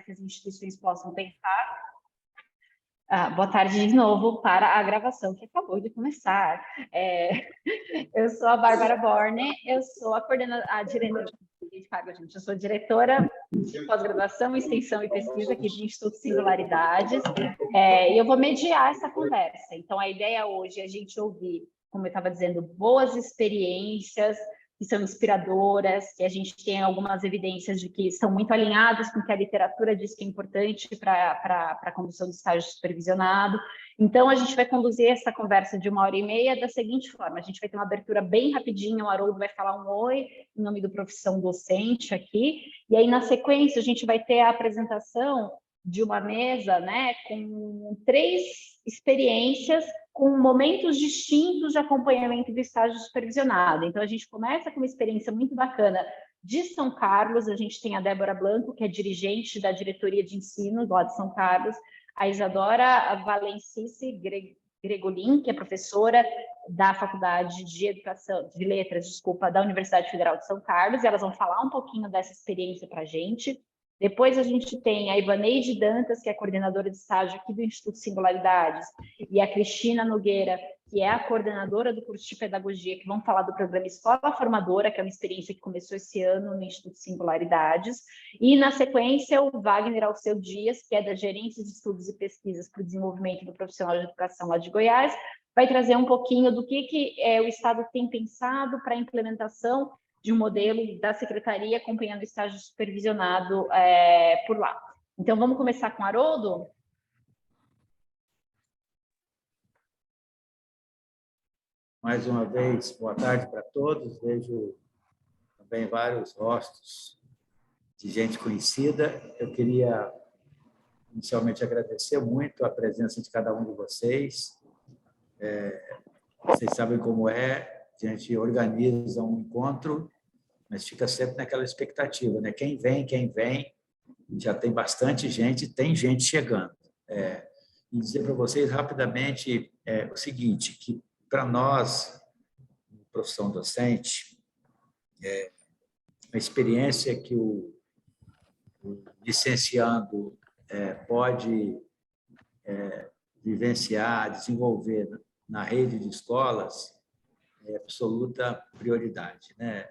que as instituições possam pensar. Boa tarde de novo para a gravação que acabou de começar. Eu sou a Bárbara Borne, eu sou a diretora, eu sou diretora de pós-graduação, extensão e pesquisa aqui do Instituto Singularidades, e eu vou mediar essa conversa. Então, a ideia hoje é a gente ouvir, como eu estava dizendo, boas experiências que são inspiradoras, que a gente tem algumas evidências de que são muito alinhadas com o que a literatura diz que é importante para a condução do estágio supervisionado. Então, a gente vai conduzir essa conversa de 1h30 da seguinte forma: a gente vai ter uma abertura bem rapidinha, o Haroldo vai falar um oi, em nome do Profissão Docente aqui, e aí, na sequência, a gente vai ter a apresentação de uma mesa, né, com 3 experiências com momentos distintos de acompanhamento do estágio supervisionado. Então, a gente começa com uma experiência muito bacana de São Carlos. A gente tem a Débora Blanco, que é dirigente da diretoria de ensino lá de São Carlos, a Isadora Valencice Gregolin, que é professora da Faculdade de Educação, de Letras, da Universidade Federal de São Carlos, e elas vão falar um pouquinho dessa experiência para a gente. Depois a gente tem a Ivaneide Dantas, que é coordenadora de estágio aqui do Instituto Singularidades, e a Cristina Nogueira, que é a coordenadora do curso de pedagogia, que vão falar do programa Escola Formadora, que é uma experiência que começou esse ano no Instituto Singularidades. E, na sequência, o Wagner Alceu Dias, que é da Gerência de Estudos e Pesquisas para o Desenvolvimento do Profissional de Educação lá de Goiás, vai trazer um pouquinho do que o Estado tem pensado para a implementação de um modelo da Secretaria acompanhando o estágio supervisionado por lá. Então, vamos começar com o Haroldo? Mais uma vez, boa tarde para todos. Vejo também vários rostos de gente conhecida. Eu queria, inicialmente, agradecer muito a presença de cada um de vocês. Vocês sabem como é, a gente organiza um encontro, mas fica sempre naquela expectativa, né? Quem vem, já tem bastante gente, tem gente chegando. E dizer para vocês rapidamente o seguinte, que para nós, profissão docente, a experiência que o licenciando pode vivenciar, desenvolver na rede de escolas é absoluta prioridade, né?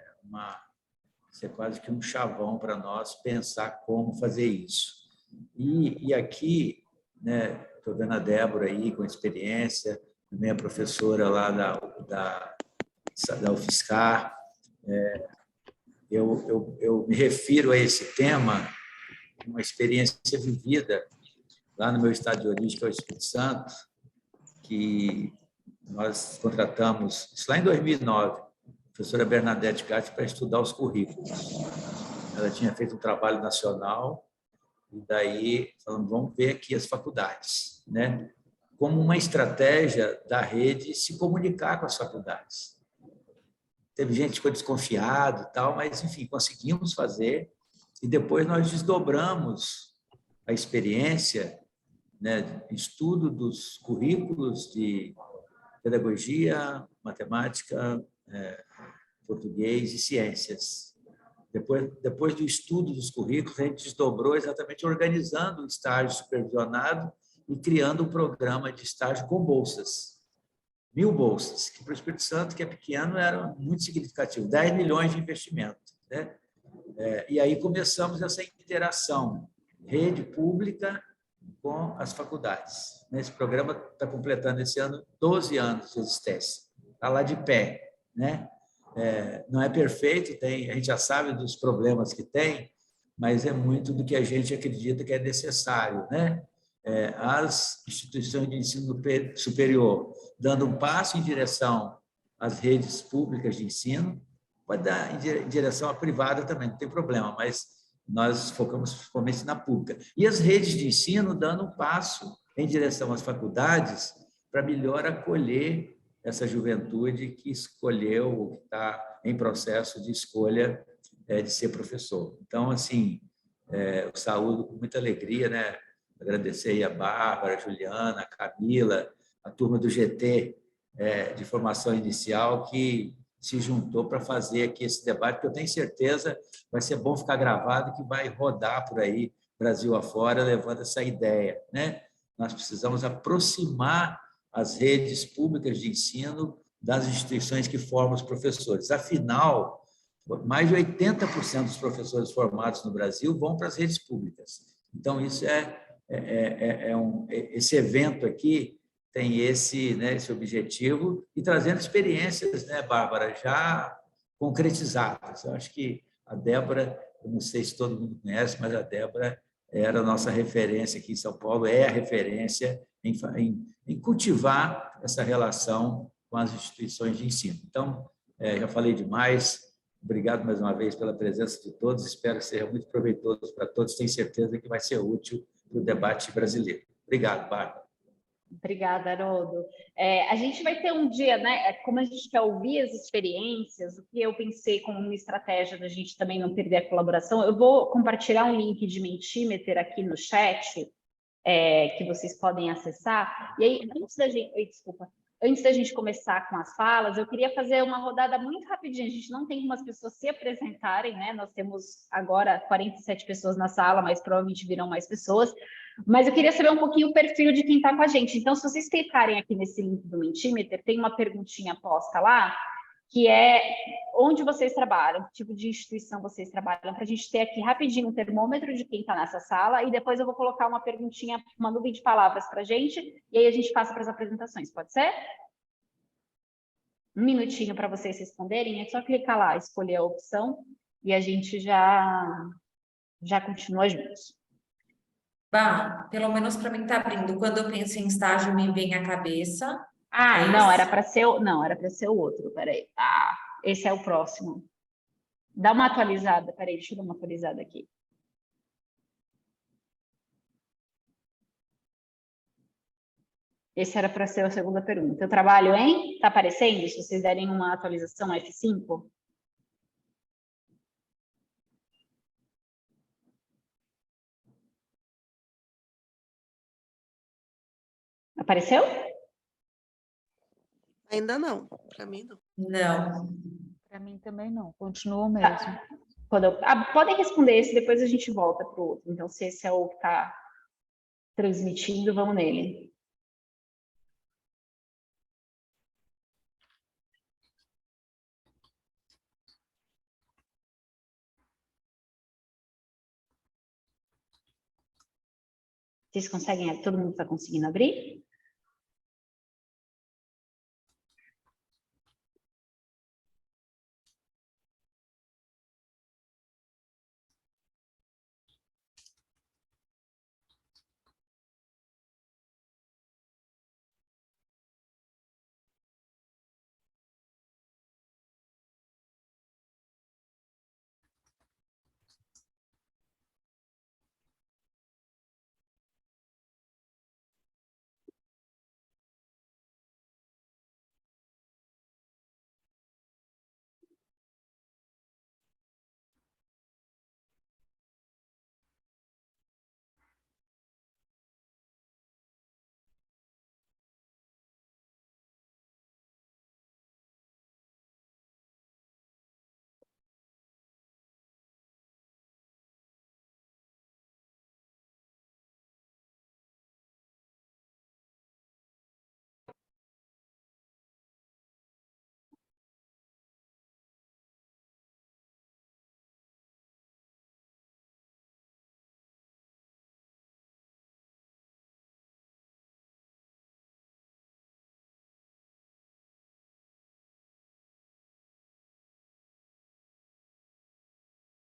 Isso é quase que um chavão para nós pensar como fazer isso. E aqui, né, estou vendo a Débora aí com experiência, também a professora lá da UFSCar. Eu me refiro a esse tema, uma experiência vivida lá no meu estado de origem, que é o Espírito Santo, que nós contratamos, isso lá em 2009, a professora Bernadette Gatti para estudar os currículos. Ela tinha feito um trabalho nacional e daí falamos, vamos ver aqui as faculdades, né? Como uma estratégia da rede se comunicar com as faculdades. Teve gente que ficou desconfiado e tal, mas, enfim, conseguimos fazer e depois nós desdobramos a experiência, né, estudo dos currículos de pedagogia, matemática, português e ciências. Depois do estudo dos currículos, a gente desdobrou exatamente organizando o estágio supervisionado e criando um programa de estágio com bolsas. 1.000 bolsas, que para o Espírito Santo, que é pequeno, era muito significativo. 10 milhões de investimento, né? E aí começamos essa interação, rede pública com as faculdades. Esse programa está completando esse ano 12 anos de existência. Está lá de pé, né? Não é perfeito, a gente já sabe dos problemas que tem, mas é muito do que a gente acredita que é necessário, né? As instituições de ensino superior dando um passo em direção às redes públicas de ensino, pode dar em direção à privada também, não tem problema, mas nós focamos principalmente na pública. E as redes de ensino dando um passo em direção às faculdades para melhor acolher essa juventude que escolheu, ou que está em processo de escolha de ser professor. Então, assim, eu saúdo com muita alegria, né? Agradecer aí a Bárbara, a Juliana, a Camila, a turma do GT de formação inicial que se juntou para fazer aqui esse debate, que eu tenho certeza vai ser bom ficar gravado, que vai rodar por aí Brasil afora, levando essa ideia, né? Nós precisamos aproximar as redes públicas de ensino das instituições que formam os professores. Afinal, mais de 80% dos professores formados no Brasil vão para as redes públicas. Então, isso esse evento aqui tem esse objetivo e trazendo experiências, né, Bárbara, já concretizadas. Eu acho que a Débora, eu não sei se todo mundo conhece, mas a Débora era a nossa referência aqui em São Paulo, é a referência em cultivar essa relação com as instituições de ensino. Então, já falei demais. Obrigado mais uma vez pela presença de todos. Espero que seja muito proveitoso para todos. Tenho certeza que vai ser útil para o debate brasileiro. Obrigado, Bárbara. Obrigada, Haroldo. A gente vai ter um dia, né? Como a gente quer ouvir as experiências, o que eu pensei como uma estratégia da gente também não perder a colaboração, eu vou compartilhar um link de Mentimeter aqui no chat, que vocês podem acessar. E aí, antes da gente começar com as falas, eu queria fazer uma rodada muito rapidinha. A gente não tem umas pessoas se apresentarem, né? Nós temos agora 47 pessoas na sala, mas provavelmente virão mais pessoas. Mas eu queria saber um pouquinho o perfil de quem está com a gente. Então, se vocês clicarem aqui nesse link do Mentimeter, tem uma perguntinha posta lá, que é onde vocês trabalham, que tipo de instituição vocês trabalham, para a gente ter aqui rapidinho um termômetro de quem está nessa sala, e depois eu vou colocar uma perguntinha, uma nuvem de palavras para a gente, e aí a gente passa para as apresentações, pode ser? Um minutinho para vocês responderem, é só clicar lá, escolher a opção, e a gente já continua juntos. Bah, pelo menos para mim está abrindo. Quando eu penso em estágio, me vem à cabeça. Não, era para ser o outro, peraí. Esse é o próximo. Dá uma atualizada, peraí, deixa eu dar uma atualizada aqui. Esse era para ser a segunda pergunta. Eu trabalho em? Está aparecendo? Se vocês derem uma atualização F5. Apareceu? Ainda não, para mim não. Não. Para mim também não, continua o mesmo. Podem responder esse, depois a gente volta para o outro. Então, se esse é o que está transmitindo, vamos nele. Vocês conseguem? Todo mundo está conseguindo abrir?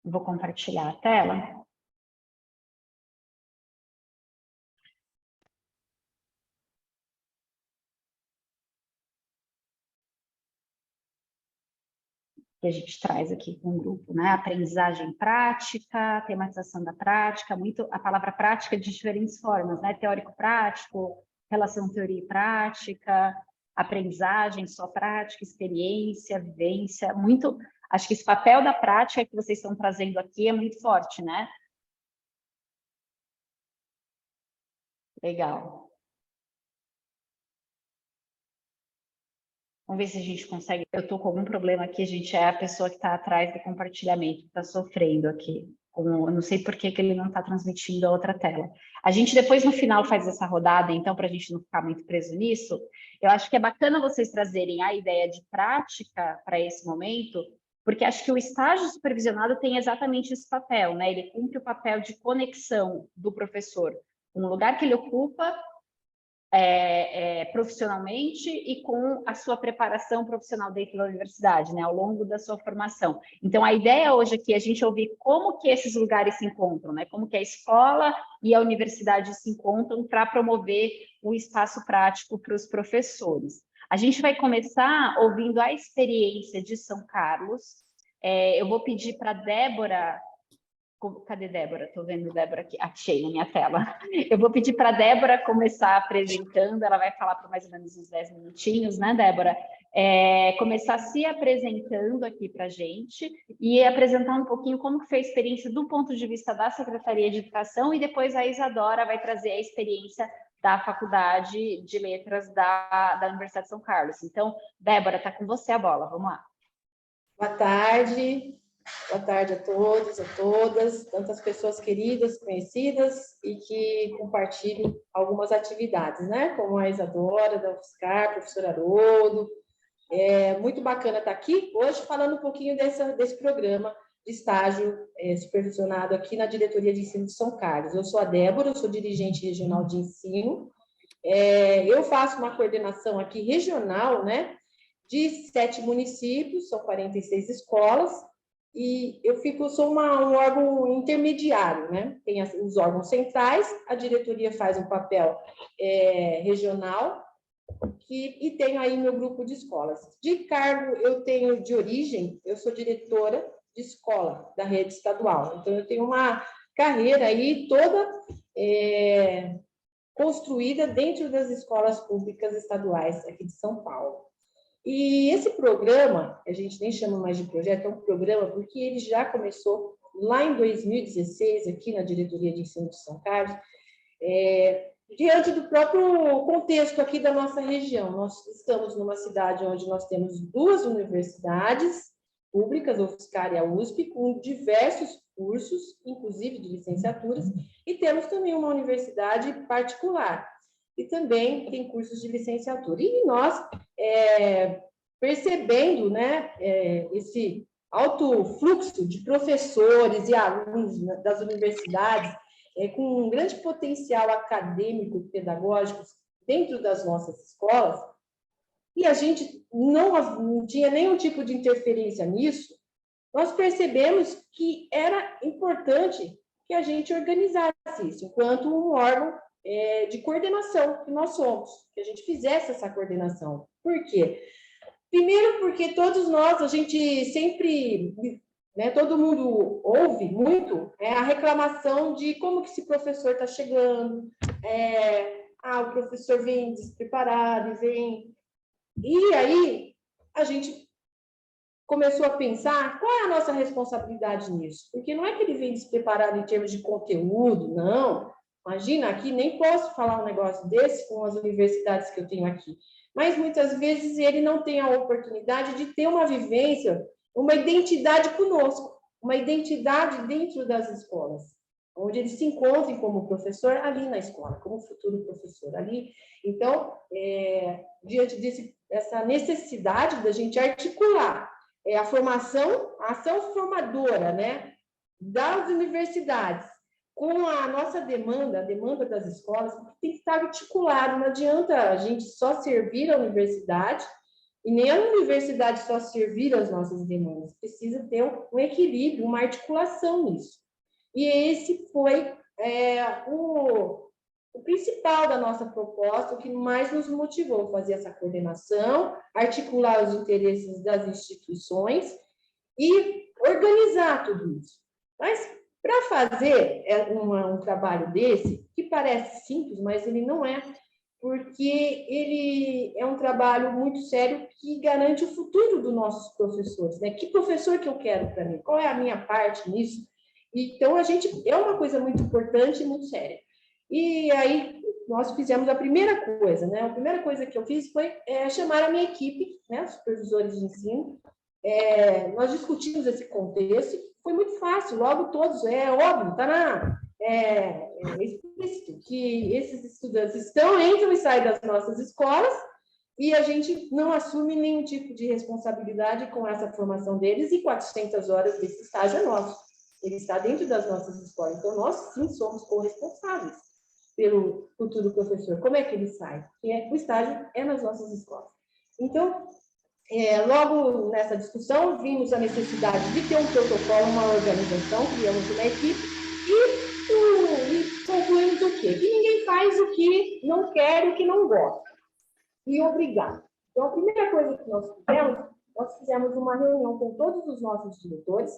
Vou compartilhar a tela. Que a gente traz aqui com o grupo, né? Aprendizagem prática, tematização da prática, muito a palavra prática de diferentes formas, né? Teórico-prático, relação teoria e prática, aprendizagem, só prática, experiência, vivência, muito. Acho que esse papel da prática que vocês estão trazendo aqui é muito forte, né? Legal. Vamos ver se a gente consegue. Eu estou com algum problema aqui, a gente é a pessoa que está atrás do compartilhamento, que está sofrendo aqui. Eu não sei por que ele não está transmitindo a outra tela. A gente depois, no final, faz essa rodada, então, para a gente não ficar muito preso nisso, eu acho que é bacana vocês trazerem a ideia de prática para esse momento, porque acho que o estágio supervisionado tem exatamente esse papel, né? Ele cumpre o papel de conexão do professor com o lugar que ele ocupa profissionalmente e com a sua preparação profissional dentro da universidade, né, ao longo da sua formação. Então, a ideia hoje aqui é a gente ouvir como que esses lugares se encontram, né, como que a escola e a universidade se encontram para promover o espaço prático para os professores. A gente vai começar ouvindo a experiência de São Carlos. Eu vou pedir para a Débora. Cadê Débora? Estou vendo Débora aqui. Achei na minha tela. Eu vou pedir para a Débora começar apresentando, ela vai falar por mais ou menos uns 10 minutinhos, né, Débora? Começar se apresentando aqui para a gente e apresentar um pouquinho como que foi a experiência do ponto de vista da Secretaria de Educação, e depois a Isadora vai trazer a experiência da Faculdade de Letras da Universidade de São Carlos. Então, Débora, está com você a bola, vamos lá. Boa tarde a todos, a todas, tantas pessoas queridas, conhecidas e que compartilham algumas atividades, né? Como a Isadora, da UFSCar, professor Haroldo. É muito bacana estar aqui hoje falando um pouquinho desse programa de estágio supervisionado aqui na Diretoria de Ensino de São Carlos. Eu sou a Débora, eu sou dirigente regional de ensino. Eu faço uma coordenação aqui regional, né? De 7 municípios, são 46 escolas, e eu sou um órgão intermediário, né? Tem os órgãos centrais, a diretoria faz um papel regional, e tenho aí meu grupo de escolas. De cargo, eu tenho de origem, eu sou diretora de escola da rede estadual, então eu tenho uma carreira aí toda construída dentro das escolas públicas estaduais aqui de São Paulo. E esse programa, a gente nem chama mais de projeto, é um programa porque ele já começou lá em 2016, aqui na Diretoria de Ensino de São Carlos, diante do próprio contexto aqui da nossa região. Nós estamos numa cidade onde nós temos 2 universidades públicas, a UFSCar e a USP, com diversos cursos, inclusive de licenciaturas, e temos também uma universidade particular, e também tem cursos de licenciatura. E nós, percebendo, né, esse alto fluxo de professores e alunos das universidades, com um grande potencial acadêmico, pedagógico, dentro das nossas escolas, e a gente não tinha nenhum tipo de interferência nisso, nós percebemos que era importante que a gente organizasse isso, enquanto um órgão de coordenação que nós somos, que a gente fizesse essa coordenação. Por quê? Primeiro, porque todos nós, a gente sempre, né, todo mundo ouve muito a reclamação de como que esse professor está chegando, o professor vem despreparado, e aí a gente começou a pensar qual é a nossa responsabilidade nisso, porque não é que ele vem despreparado em termos de conteúdo, não. Imagina, aqui nem posso falar um negócio desse com as universidades que eu tenho aqui, mas muitas vezes ele não tem a oportunidade de ter uma vivência, uma identidade conosco, uma identidade dentro das escolas, onde eles se encontrem como professor ali na escola, como futuro professor ali. Então, diante dessa necessidade da gente articular a formação, a ação formadora, né, das universidades, com a nossa demanda, a demanda das escolas, tem que estar articulado. Não adianta a gente só servir a universidade e nem a universidade só servir as nossas demandas. Precisa ter um equilíbrio, uma articulação nisso. E esse foi o principal da nossa proposta, o que mais nos motivou a fazer essa coordenação, articular os interesses das instituições e organizar tudo isso. Mas, para fazer um trabalho desse, que parece simples, mas ele não é, porque ele é um trabalho muito sério que garante o futuro dos nossos professores, né? Que professor que eu quero para mim? Qual é a minha parte nisso? Então, é uma coisa muito importante e muito séria. E aí, nós fizemos a primeira coisa, né? A primeira coisa que eu fiz foi chamar a minha equipe, né? Os supervisores de ensino. Nós discutimos esse contexto, foi muito fácil, logo todos, é óbvio, está explícito que esses estudantes entram e saem das nossas escolas e a gente não assume nenhum tipo de responsabilidade com essa formação deles e 400 horas desse estágio é nosso. Ele está dentro das nossas escolas. Então, nós, sim, somos corresponsáveis pelo futuro professor. Como é que ele sai? O estágio é nas nossas escolas. Então, logo nessa discussão, vimos a necessidade de ter um protocolo, uma organização, criamos uma equipe e concluímos o quê? Que ninguém faz o que não quer, o que não gosta. E obrigado. Então, a primeira coisa que nós fizemos uma reunião com todos os nossos diretores,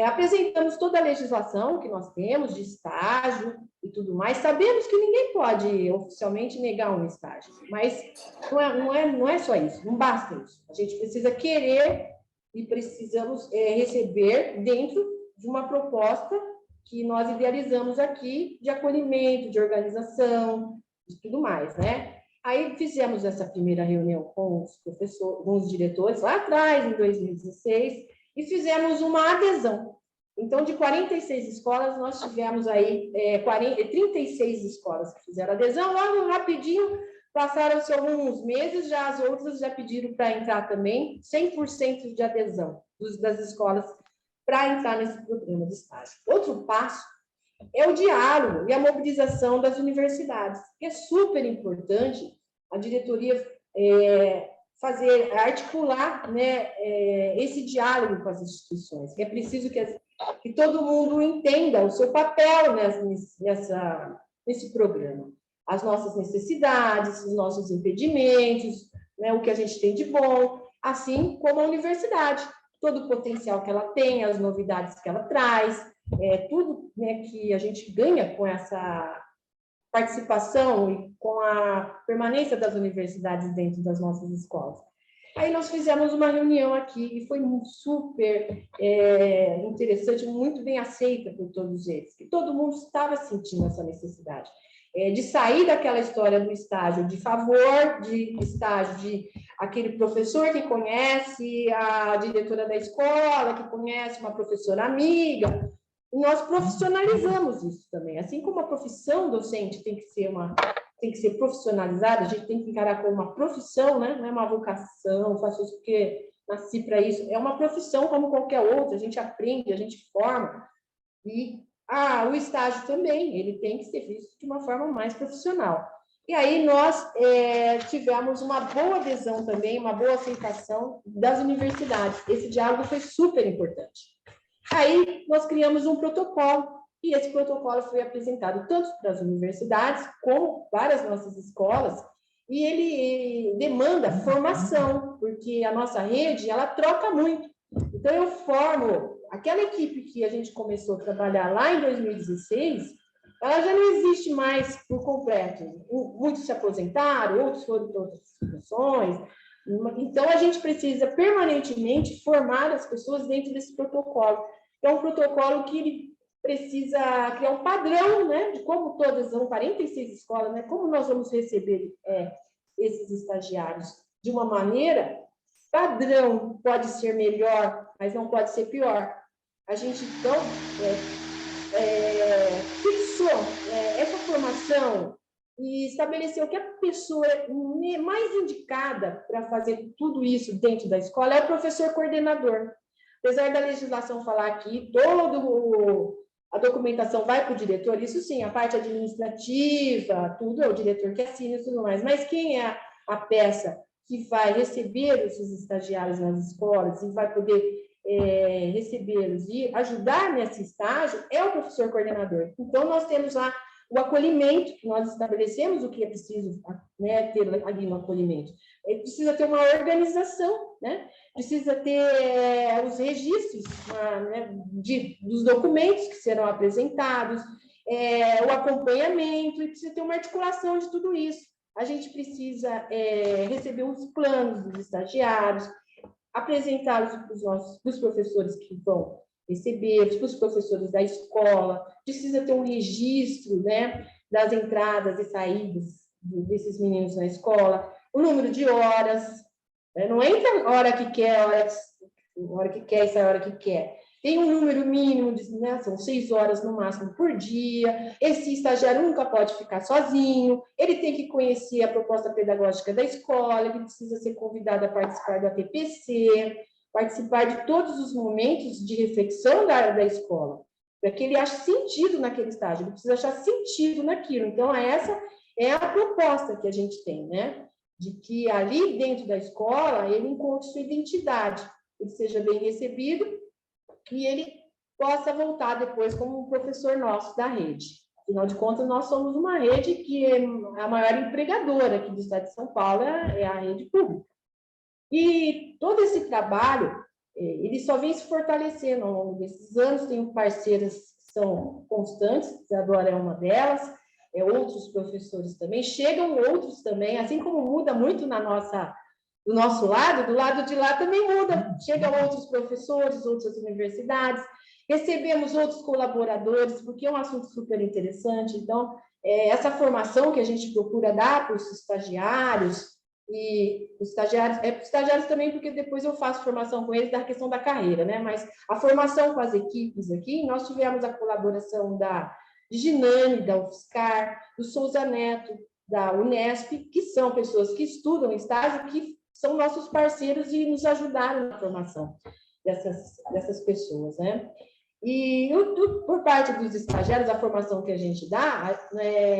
apresentamos toda a legislação que nós temos de estágio e tudo mais. Sabemos que ninguém pode oficialmente negar um estágio, mas não é só isso, não basta isso. A gente precisa querer e precisamos receber dentro de uma proposta que nós idealizamos aqui de acolhimento, de organização, de tudo mais, né? Aí fizemos essa primeira reunião com os professores, com os diretores lá atrás, em 2016, e fizemos uma adesão. Então, de 46 escolas, nós tivemos aí 36 escolas que fizeram adesão. Logo, rapidinho, passaram-se alguns meses, já as outras já pediram para entrar também, 100% de adesão das escolas para entrar nesse programa de estágio. Outro passo é o diálogo e a mobilização das universidades, que é super importante a diretoria articular, né, esse diálogo com as instituições. É preciso que todo mundo entenda o seu papel nesse programa, as nossas necessidades, os nossos impedimentos, né, o que a gente tem de bom, assim como a universidade, todo o potencial que ela tem, as novidades que ela traz, tudo, né, que a gente ganha com essa participação e com a permanência das universidades dentro das nossas escolas. Aí nós fizemos uma reunião aqui e foi super interessante, muito bem aceita por todos eles, que todo mundo estava sentindo essa necessidade de sair daquela história do estágio de favor, de estágio de aquele professor que conhece a diretora da escola, que conhece uma professora amiga. E nós profissionalizamos isso também. Assim como a profissão docente tem que ser profissionalizada, a gente tem que encarar como uma profissão, né? Não é uma vocação, faço isso porque nasci para isso. É uma profissão como qualquer outra, a gente aprende, a gente forma. E o estágio também, ele tem que ser visto de uma forma mais profissional. E aí nós tivemos uma boa adesão também, uma boa aceitação das universidades. Esse diálogo foi super importante. Aí nós criamos um protocolo, e esse protocolo foi apresentado tanto para as universidades como para as nossas escolas, e ele demanda formação, porque a nossa rede, ela troca muito. Então, eu formo aquela equipe que a gente começou a trabalhar lá em 2016, ela já não existe mais por completo. Muitos se aposentaram, outros foram para outras instituições. Então, a gente precisa permanentemente formar as pessoas dentro desse protocolo. É um protocolo que ele precisa criar um padrão, né, de como todas são 46 escolas, né, como nós vamos receber esses estagiários de uma maneira padrão. Pode ser melhor, mas não pode ser pior. A gente, então, fixou essa formação e estabeleceu que a pessoa mais indicada para fazer tudo isso dentro da escola é o professor coordenador. Apesar da legislação falar que a documentação vai para o diretor, isso sim, a parte administrativa, tudo é o diretor que assina e tudo mais, mas quem é a peça que vai receber esses estagiários nas escolas e vai poder recebê-los e ajudar nesse estágio é o professor coordenador. Então, nós temos lá o acolhimento, que nós estabelecemos o que é preciso, né, ter ali no acolhimento. Precisa ter uma organização, né? Precisa ter os registros né, dos documentos que serão apresentados, o acompanhamento, e precisa ter uma articulação de tudo isso. A gente precisa receber os planos dos estagiários, apresentá-los para os professores que vão receber, para os professores da escola, precisa ter um registro, né, das entradas e saídas desses meninos na escola, o número de horas, né, não entra a hora que quer, a hora que quer e sai a hora que quer. tem um número mínimo, né, são 6 horas no máximo por dia, esse estagiário nunca pode ficar sozinho, ele tem que conhecer a proposta pedagógica da escola, ele precisa ser convidado a participar da TPC, participar de todos os momentos de reflexão da escola, para que ele ache sentido naquele estágio, ele precisa achar sentido naquilo. Então, essa é a proposta que a gente tem, né? De que ali dentro da escola ele encontre sua identidade, ele seja bem recebido e ele possa voltar depois como um professor nosso da rede. Afinal de contas, nós somos uma rede que é a maior empregadora aqui do estado de São Paulo, é a rede pública. E todo esse trabalho, ele só vem se fortalecendo ao longo desses anos. Tenho parceiras que são constantes, a Dora é uma delas, outros professores também, chegam outros também, assim como muda muito do nosso lado, do lado de lá também muda, chegam outros professores, outras universidades, recebemos outros colaboradores, porque é um assunto super interessante. Então, essa formação que a gente procura dar para os estagiários, e os estagiários também, porque depois eu faço formação com eles da questão da carreira, né? Mas a formação com as equipes aqui, nós tivemos a colaboração de Ginane, da UFSCar, do Souza Neto, da Unesp, que são pessoas que estudam estágio, que são nossos parceiros e nos ajudaram na formação dessas pessoas, né? E por parte dos estagiários, a formação que a gente dá,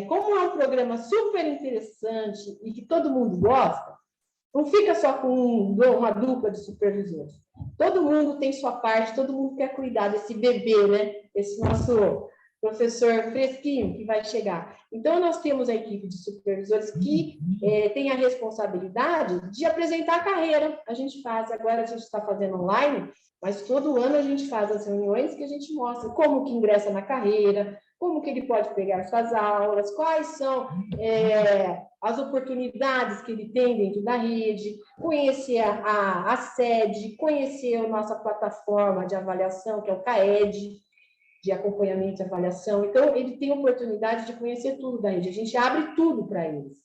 como é um programa super interessante e que todo mundo gosta, não fica só com uma dupla de supervisores. Todo mundo tem sua parte, todo mundo quer cuidar desse bebê, né? Esse nosso professor fresquinho que vai chegar. Então, nós temos a equipe de supervisores que tem a responsabilidade de apresentar a carreira. A gente faz, agora a gente está fazendo online, mas todo ano a gente faz as reuniões que a gente mostra como que ingressa na carreira, como que ele pode pegar suas aulas, quais são as oportunidades que ele tem dentro da rede, conhecer a sede, conhecer a nossa plataforma de avaliação, que é o CAED, de acompanhamento e avaliação. Então, ele tem oportunidade de conhecer tudo da rede, a gente abre tudo para eles.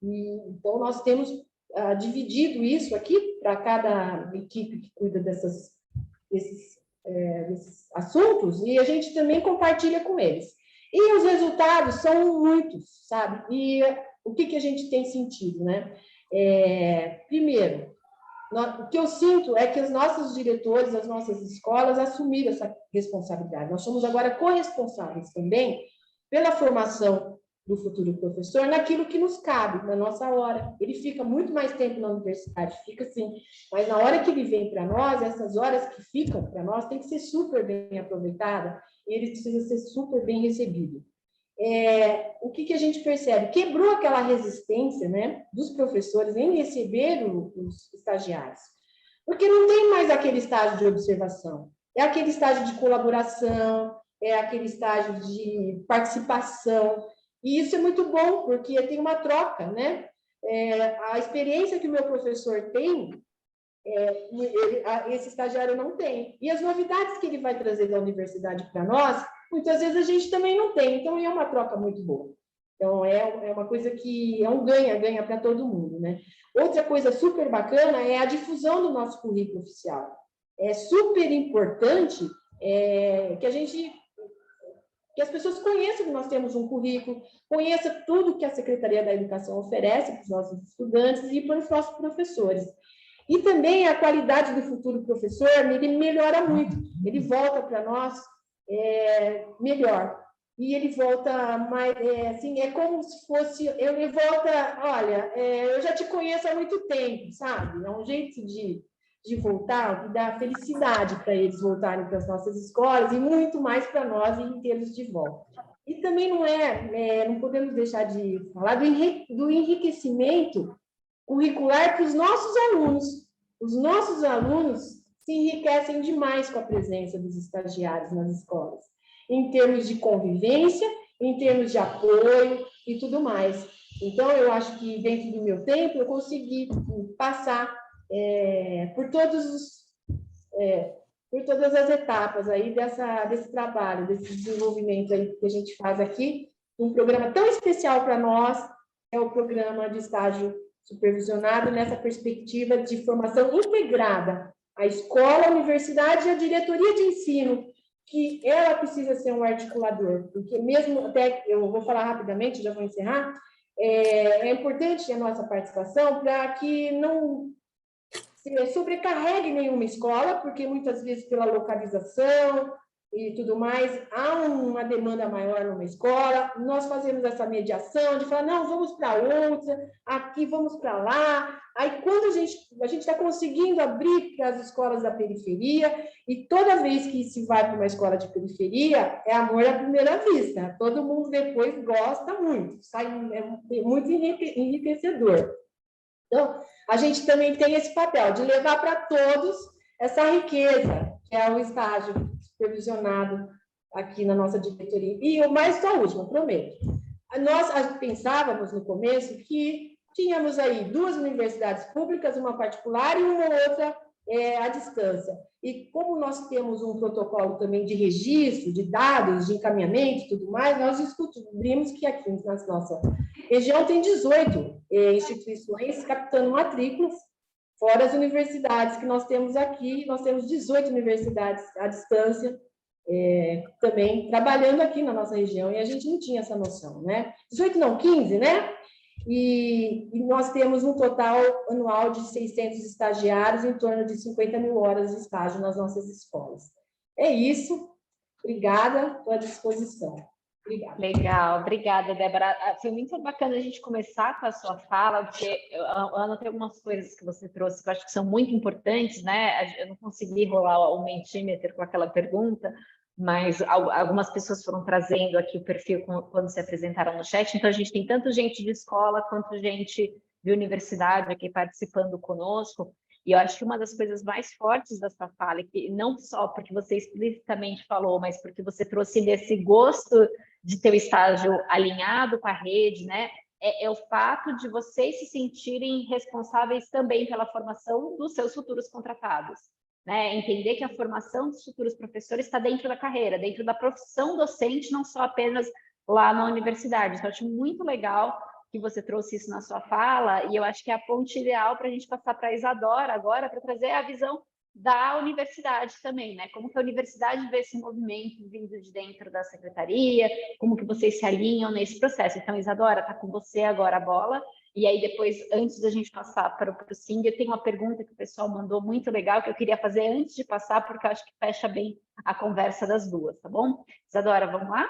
Então, nós temos dividido isso aqui para cada equipe que cuida desses assuntos, e a gente também compartilha com eles. E os resultados são muitos, sabe? E o que a gente tem sentido, né? Primeiro, o que eu sinto é que os nossos diretores, as nossas escolas assumiram essa responsabilidade. Nós somos agora corresponsáveis também pela formação do futuro professor naquilo que nos cabe, na nossa hora. Ele fica muito mais tempo na universidade, fica assim, mas na hora que ele vem para nós, essas horas que ficam para nós tem que ser super bem aproveitada e ele precisa ser super bem recebido. O que a gente percebe? Quebrou aquela resistência, né, dos professores em receber os estagiários, porque não tem mais aquele estágio de observação, é aquele estágio de colaboração, é aquele estágio de participação, e isso é muito bom, porque tem uma troca, né? A experiência que o meu professor tem, esse estagiário não tem, e as novidades que ele vai trazer da universidade para nós, muitas vezes a gente também não tem, então é uma troca muito boa. Então, é uma coisa que é um ganha-ganha para todo mundo, né? Outra coisa super bacana é a difusão do nosso currículo oficial. É super importante que as pessoas conheçam que nós temos um currículo, conheçam tudo que a Secretaria da Educação oferece para os nossos estudantes e para os nossos professores. E também a qualidade do futuro professor, ele melhora muito, ele volta para nós melhor. E ele volta mais, assim, é como se fosse, ele volta, olha, eu já te conheço há muito tempo, sabe? É um jeito de voltar, e dar felicidade para eles voltarem para as nossas escolas e muito mais para nós em termos de volta. E também não podemos deixar de falar do enriquecimento curricular para os nossos alunos. Os nossos alunos se enriquecem demais com a presença dos estagiários nas escolas, em termos de convivência, em termos de apoio e tudo mais. Então, eu acho que dentro do meu tempo eu consegui passar por todas as etapas aí desse trabalho, desse desenvolvimento aí que a gente faz aqui, um programa tão especial para nós, é o programa de estágio supervisionado nessa perspectiva de formação integrada a escola, a universidade e a diretoria de ensino, que ela precisa ser um articulador, porque mesmo, até eu vou falar rapidamente, já vou encerrar, é importante a nossa participação para que não se sobrecarregue nenhuma escola, porque muitas vezes pela localização e tudo mais, há uma demanda maior numa escola, nós fazemos essa mediação de falar, não, vamos para outra, aqui vamos para lá, aí quando a gente está conseguindo abrir para as escolas da periferia, e toda vez que se vai para uma escola de periferia, é amor à primeira vista, todo mundo depois gosta muito, sai, é muito enriquecedor. Então, a gente também tem esse papel de levar para todos essa riqueza, que é o estágio supervisionado aqui na nossa diretoria. E o mais só último, prometo. Nós pensávamos no começo que tínhamos aí 2 universidades públicas, uma particular e uma outra à distância. E como nós temos um protocolo também de registro, de dados, de encaminhamento e tudo mais, nós descobrimos que aqui na nossa região tem 18 instituições captando matrículas, fora as universidades que nós temos aqui, nós temos 18 universidades à distância, também trabalhando aqui na nossa região, e a gente não tinha essa noção, né? 18 não, 15, né? E nós temos um total anual de 600 estagiários, em torno de 50 mil horas de estágio nas nossas escolas. É isso. Obrigada, estou à disposição. Obrigada. Legal, obrigada, Débora. Foi muito bacana a gente começar com a sua fala, porque Ana, tem algumas coisas que você trouxe que eu acho que são muito importantes, né? Eu não consegui rolar o Mentimeter com aquela pergunta, mas algumas pessoas foram trazendo aqui o perfil quando se apresentaram no chat, então a gente tem tanto gente de escola quanto gente de universidade aqui participando conosco, e eu acho que uma das coisas mais fortes da sua fala, que não só porque você explicitamente falou, mas porque você trouxe desse gosto de ter o estágio alinhado com a rede, né? É o fato de vocês se sentirem responsáveis também pela formação dos seus futuros contratados. Né, entender que a formação dos futuros professores está dentro da carreira, dentro da profissão docente, não só apenas lá na universidade. Então, eu acho muito legal que você trouxe isso na sua fala, e eu acho que é a ponte ideal para a gente passar para a Isadora agora, para trazer a visão da universidade também, né? Como que a universidade vê esse movimento vindo de dentro da secretaria, como que vocês se alinham nesse processo. Então, Isadora, está com você agora a bola. E aí, depois, antes da gente passar para o Sing, eu tenho uma pergunta que o pessoal mandou muito legal, que eu queria fazer antes de passar, porque eu acho que fecha bem a conversa das duas, tá bom? Isadora, vamos lá?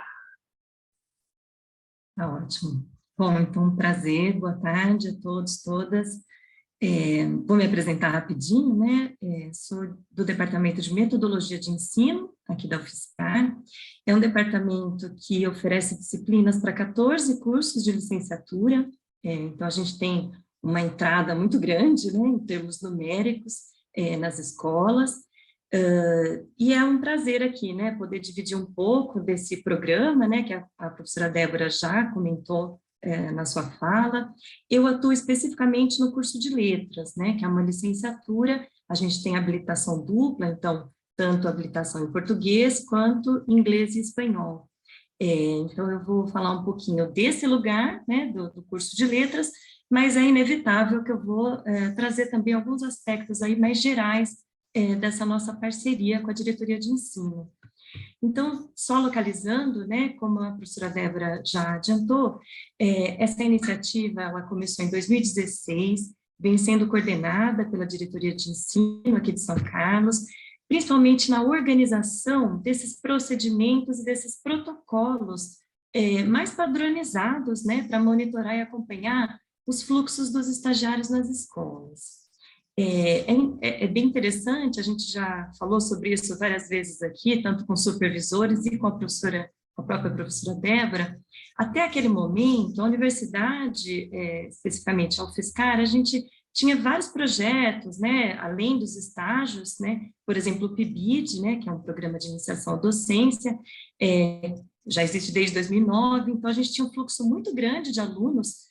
Tá ótimo. Bom, então, um prazer, boa tarde a todos, todas. Vou me apresentar rapidinho, né? Sou do Departamento de Metodologia de Ensino, aqui da UFSCar. É um departamento que oferece disciplinas para 14 cursos de licenciatura. Então, a gente tem uma entrada muito grande, né, em termos numéricos, nas escolas, e é um prazer aqui, né, poder dividir um pouco desse programa, né, que a professora Débora já comentou na sua fala. Eu atuo especificamente no curso de letras, né, que é uma licenciatura, a gente tem habilitação dupla, então, tanto habilitação em português quanto em inglês e espanhol. Então, eu vou falar um pouquinho desse lugar, né, do curso de letras, mas é inevitável que eu vou trazer também alguns aspectos aí mais gerais dessa nossa parceria com a diretoria de ensino. Então, só localizando, né, como a professora Débora já adiantou, essa iniciativa ela começou em 2016, vem sendo coordenada pela diretoria de ensino aqui de São Carlos, principalmente na organização desses procedimentos e desses protocolos mais padronizados, né, para monitorar e acompanhar os fluxos dos estagiários nas escolas. É bem interessante, a gente já falou sobre isso várias vezes aqui, tanto com supervisores e com a própria professora Débora. Até aquele momento, a universidade, especificamente a UFSCar, a gente tinha vários projetos, né, além dos estágios, né, por exemplo, o PIBID, né, que é um programa de iniciação à docência, já existe desde 2009, então a gente tinha um fluxo muito grande de alunos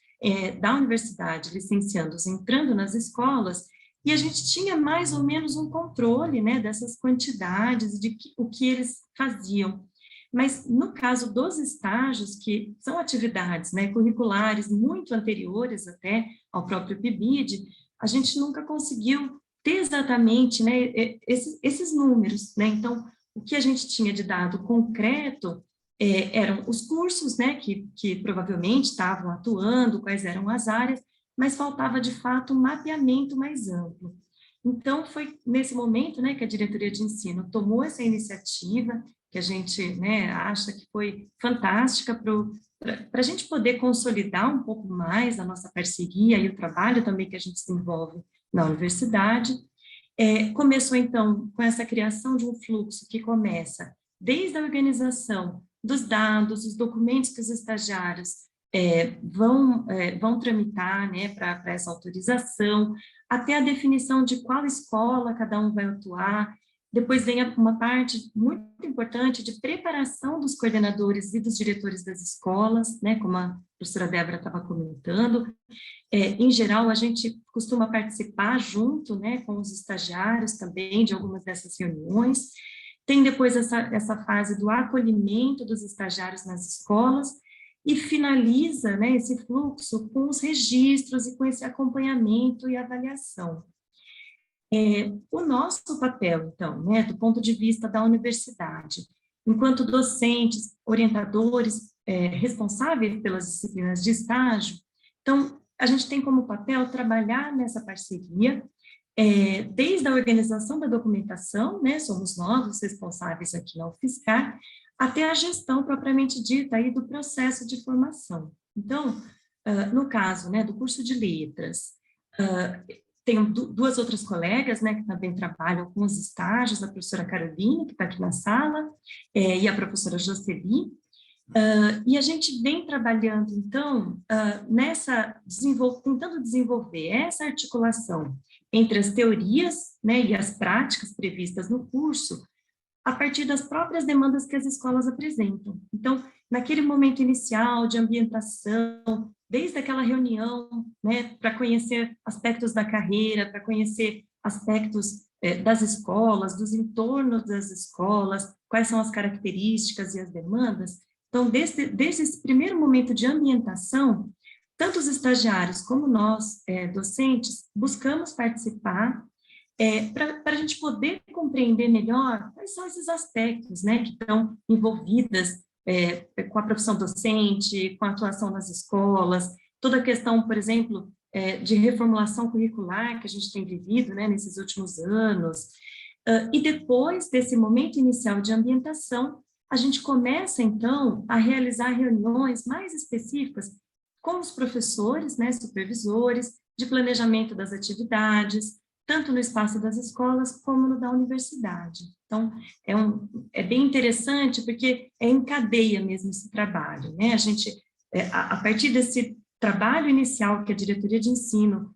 da universidade, licenciandos, entrando nas escolas, e a gente tinha mais ou menos um controle, né, dessas quantidades, de o que eles faziam. Mas, no caso dos estágios, que são atividades, né, curriculares muito anteriores até ao próprio PIBID, a gente nunca conseguiu ter exatamente, né, esses números, né? Então, o que a gente tinha de dado concreto eram os cursos, né, que provavelmente estavam atuando, quais eram as áreas, mas faltava, de fato, um mapeamento mais amplo. Então, foi nesse momento, né, que a diretoria de ensino tomou essa iniciativa, que a gente, né, acha que foi fantástica para a gente poder consolidar um pouco mais a nossa parceria e o trabalho também que a gente desenvolve na universidade. Começou, então, com essa criação de um fluxo que começa desde a organização dos dados, os documentos que os estagiários vão tramitar, né, para essa autorização, até a definição de qual escola cada um vai atuar. Depois vem uma parte muito importante de preparação dos coordenadores e dos diretores das escolas, né, como a professora Débora estava comentando. Em geral, a gente costuma participar junto, né, com os estagiários também de algumas dessas reuniões. Tem depois essa fase do acolhimento dos estagiários nas escolas e finaliza, né, esse fluxo com os registros e com esse acompanhamento e avaliação. O nosso papel, então, né, do ponto de vista da universidade, enquanto docentes, orientadores responsáveis pelas disciplinas de estágio, então, a gente tem como papel trabalhar nessa parceria, desde a organização da documentação, né, somos nós os responsáveis aqui na UFSCar, até a gestão propriamente dita aí do processo de formação. Então, no caso, né, do curso de letras, tenho duas outras colegas, né, que também trabalham com os estágios, a professora Carolina, que está aqui na sala, e a professora Jocely, e a gente vem trabalhando, então, tentando desenvolver essa articulação entre as teorias, né, e as práticas previstas no curso, a partir das próprias demandas que as escolas apresentam. Então, naquele momento inicial de ambientação, desde aquela reunião, né, para conhecer aspectos da carreira, para conhecer aspectos das escolas, dos entornos das escolas, quais são as características e as demandas. Então, desde esse primeiro momento de ambientação, tanto os como nós, docentes, buscamos participar para a gente poder compreender melhor quais são esses aspectos, né, que estão envolvidas com a profissão docente, com a atuação nas escolas, toda a questão, por exemplo, de reformulação curricular que a gente tem vivido, né, nesses últimos anos. E depois desse momento inicial de ambientação, a gente começa, então, a realizar reuniões mais específicas com os professores, né, supervisores, de planejamento das atividades, tanto no espaço das escolas como no da universidade. Então, é bem interessante porque é em cadeia mesmo esse trabalho, né? A gente, a partir desse trabalho inicial que a diretoria de ensino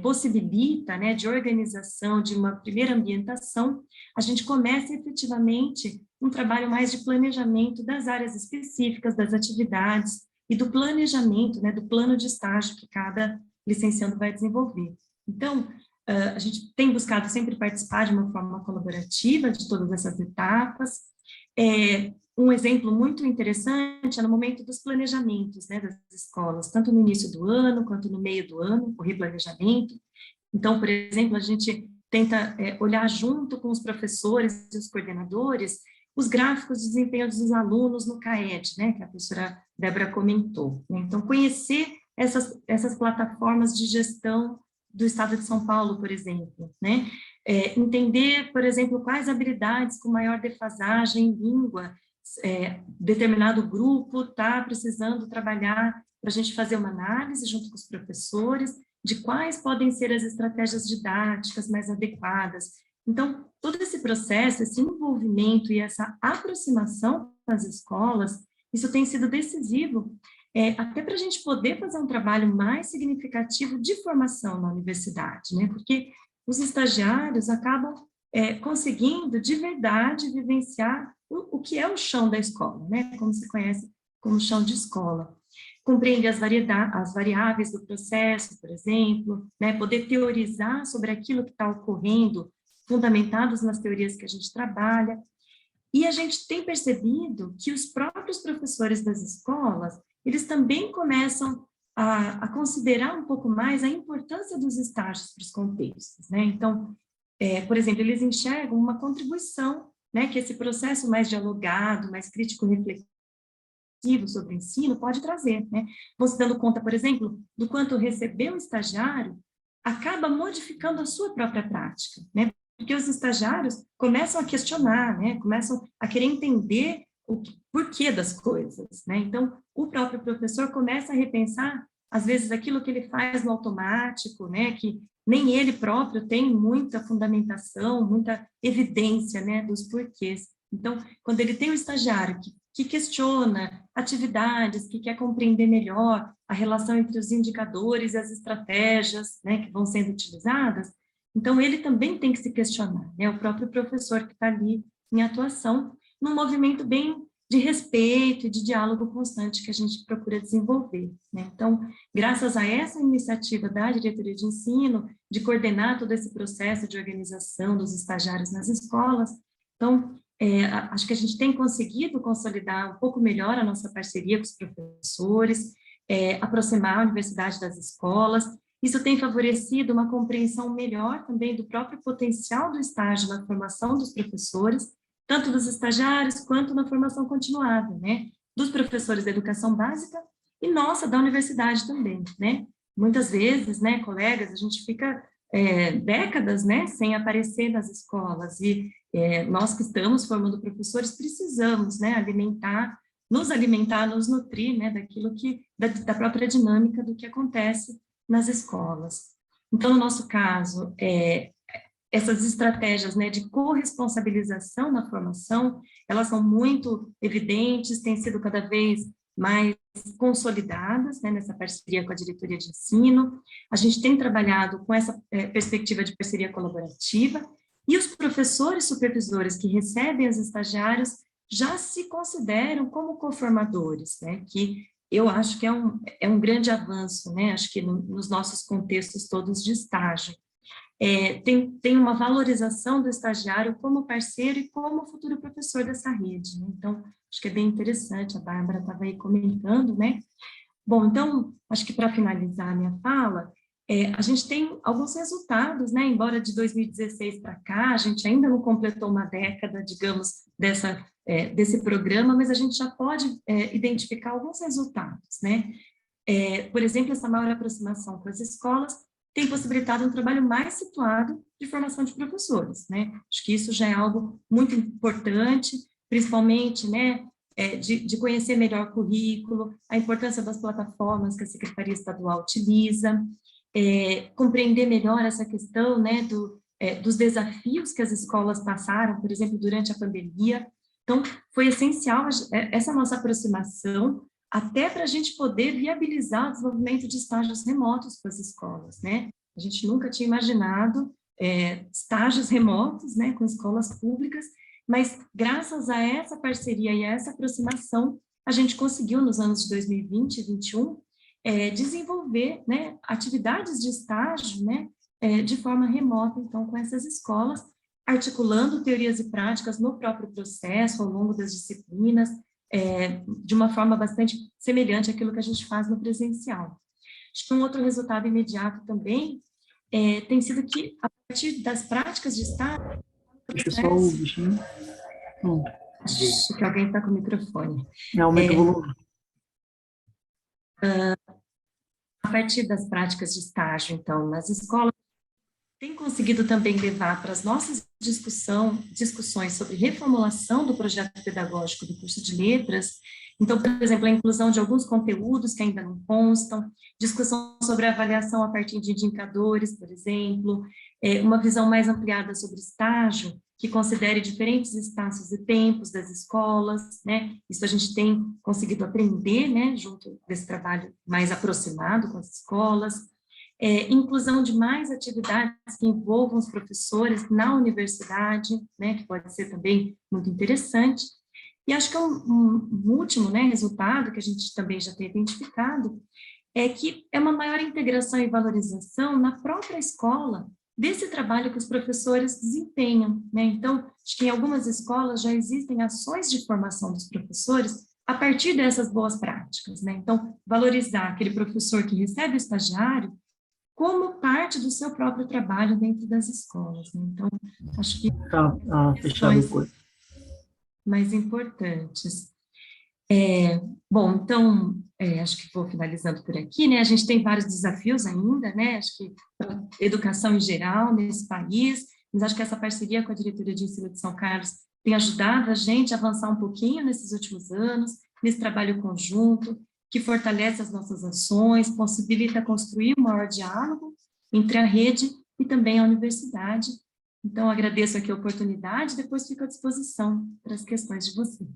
possibilita, né, de organização, de uma primeira ambientação, a gente começa efetivamente um trabalho mais de planejamento das áreas específicas, das atividades e do planejamento, né, do plano de estágio que cada licenciando vai desenvolver. Então, a gente tem buscado sempre participar de uma forma colaborativa de todas essas etapas. Um exemplo muito interessante é no momento dos planejamentos, né, das escolas, tanto no início do ano quanto no meio do ano, o replanejamento. Então, por exemplo, a gente tenta olhar junto com os professores e os coordenadores os gráficos de desempenho dos alunos no CAED, né, que a professora Débora comentou. Né? Então, conhecer essas plataformas de gestão do Estado de São Paulo, por exemplo, né? Entender, por exemplo, quais habilidades com maior defasagem em língua determinado grupo está precisando trabalhar para a gente fazer uma análise junto com os professores de quais podem ser as estratégias didáticas mais adequadas. Então, todo esse processo, esse envolvimento e essa aproximação com as escolas, isso tem sido decisivo até para a gente poder fazer um trabalho mais significativo de formação na universidade, né? Porque os estagiários acabam conseguindo, de verdade, vivenciar o que é o chão da escola, né? Como se conhece como chão de escola. Compreender as variáveis do processo, por exemplo, né? Poder teorizar sobre aquilo que está ocorrendo, fundamentados nas teorias que a gente trabalha. E a gente tem percebido que os próprios professores das escolas, eles também começam a considerar um pouco mais a importância dos estágios para os contextos, né? Então, por exemplo, eles enxergam uma contribuição, né, que esse processo mais dialogado, mais crítico-reflexivo sobre o ensino pode trazer, né? Vão se dando conta, por exemplo, do quanto receber o estagiário acaba modificando a sua própria prática, né? Porque os estagiários começam a questionar, né? Começam a querer entender o porquê das coisas, né? Então, o próprio professor começa a repensar, às vezes, aquilo que ele faz no automático, né? Que nem ele próprio tem muita fundamentação, muita evidência, né? Dos porquês. Então, quando ele tem um estagiário que questiona atividades, que quer compreender melhor a relação entre os indicadores e as estratégias, né, que vão sendo utilizadas, então ele também tem que se questionar, né, o próprio professor que está ali em atuação, num movimento bem de respeito e de diálogo constante que a gente procura desenvolver, né? Então, graças a essa iniciativa da diretoria de ensino, de coordenar todo esse processo de organização dos estagiários nas escolas, então, acho que a gente tem conseguido consolidar um pouco melhor a nossa parceria com os professores, aproximar a universidade das escolas. Isso tem favorecido uma compreensão melhor também do próprio potencial do estágio na formação dos professores, tanto dos estagiários quanto na formação continuada, né? Dos professores da educação básica e nossa, da universidade também, né? Muitas vezes, né, colegas, a gente fica décadas, né, sem aparecer nas escolas e nós que estamos formando professores precisamos, né, alimentar, nos nutrir, né, daquilo da própria dinâmica do que acontece nas escolas. Então, no nosso caso, essas estratégias, né, de corresponsabilização na formação, elas são muito evidentes, têm sido cada vez mais consolidadas, né, nessa parceria com a diretoria de ensino. A gente tem trabalhado com essa perspectiva de parceria colaborativa, e os professores supervisores que recebem os estagiários já se consideram como coformadores, né, que eu acho que é um grande avanço, né, acho que nos nossos contextos todos de estágio. Tem uma valorização do estagiário como parceiro e como futuro professor dessa rede, né? Então, acho que é bem interessante, a Bárbara estava aí comentando, né? Bom, então, acho que para finalizar a minha fala, a gente tem alguns resultados, né? Embora de 2016 para cá, a gente ainda não completou uma década, digamos, desse programa, mas a gente já pode identificar alguns resultados, né? Por exemplo, essa maior aproximação com as escolas tem possibilitado um trabalho mais situado de formação de professores, né? Acho que isso já é algo muito importante, principalmente, né, de conhecer melhor o currículo, a importância das plataformas que a Secretaria Estadual utiliza, compreender melhor essa questão, né, dos desafios que as escolas passaram, por exemplo, durante a pandemia. Então, foi essencial essa nossa aproximação, até para a gente poder viabilizar o desenvolvimento de estágios remotos para as escolas, né? A gente nunca tinha imaginado estágios remotos, né, com escolas públicas, mas graças a essa parceria e a essa aproximação, a gente conseguiu, nos anos de 2020 e 2021, desenvolver, né, atividades de estágio, né, de forma remota, então, com essas escolas, articulando teorias e práticas no próprio processo, ao longo das disciplinas, de uma forma bastante semelhante àquilo que a gente faz no presencial. Acho que um outro resultado imediato também tem sido que, a partir das práticas de estágio... Deixa eu só o bichinho. Acho que alguém está com o microfone. Aumenta o volume. A partir das práticas de estágio, então, nas escolas, tem conseguido também levar para as nossas discussões sobre reformulação do projeto pedagógico do curso de letras. Então, por exemplo, a inclusão de alguns conteúdos que ainda não constam, discussão sobre a avaliação a partir de indicadores, por exemplo, uma visão mais ampliada sobre estágio, que considere diferentes espaços e tempos das escolas, né? Isso a gente tem conseguido aprender, né, junto desse trabalho mais aproximado com as escolas. Inclusão de mais atividades que envolvam os professores na universidade, né, que pode ser também muito interessante. E acho que um último, né, resultado que a gente também já tem identificado é que é uma maior integração e valorização na própria escola desse trabalho que os professores desempenham, né? Então, acho que em algumas escolas já existem ações de formação dos professores a partir dessas boas práticas, né? Então, valorizar aquele professor que recebe o estagiário como parte do seu próprio trabalho dentro das escolas, né? Então, acho que Tá fechado o coisa. mais importantes. Bom, então, acho que vou finalizando por aqui, né? A gente tem vários desafios ainda, né? Acho que para educação em geral nesse país, mas acho que essa parceria com a Diretoria de Ensino de São Carlos tem ajudado a gente a avançar um pouquinho nesses últimos anos, nesse trabalho conjunto, que fortalece as nossas ações, possibilita construir um maior diálogo entre a rede e também a universidade. Então, agradeço aqui a oportunidade, depois fico à disposição para as questões de vocês.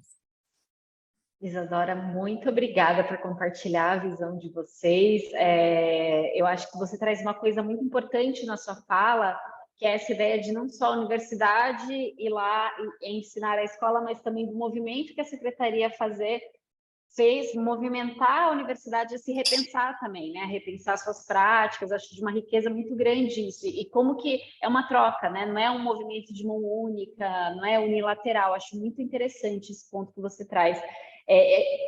Isadora, muito obrigada por compartilhar a visão de vocês. Eu acho que você traz uma coisa muito importante na sua fala, que é essa ideia de não só a universidade ir lá e ensinar a escola, mas também do movimento que a secretaria fez movimentar a universidade a se repensar também, né? A repensar suas práticas. Acho de uma riqueza muito grande isso. E como que é uma troca, né? Não é um movimento de mão única, não é unilateral. Acho muito interessante esse ponto que você traz.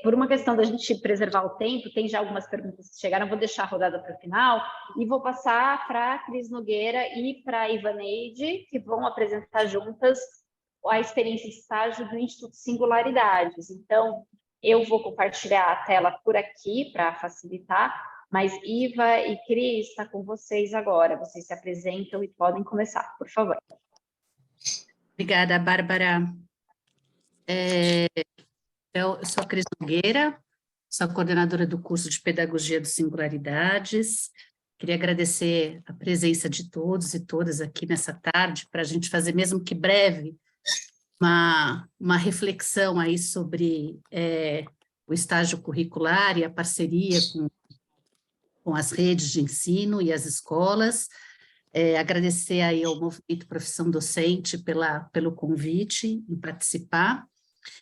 Por uma questão da gente preservar o tempo, tem já algumas perguntas que chegaram, vou deixar a rodada para o final, e vou passar para a Cris Nogueira e para a Ivaneide, que vão apresentar juntas a experiência de estágio do Instituto Singularidades. Então, eu vou compartilhar a tela por aqui para facilitar, mas Iva e Cris, está com vocês agora. Vocês se apresentam e podem começar, por favor. Obrigada, Bárbara. Eu sou a Cris Nogueira, sou a coordenadora do curso de Pedagogia dos Singularidades. Queria agradecer a presença de todos e todas aqui nessa tarde, para a gente fazer, mesmo que breve, uma reflexão aí sobre o estágio curricular e a parceria com as redes de ensino e as escolas. Agradecer aí ao Movimento Profissão Docente pelo convite em participar.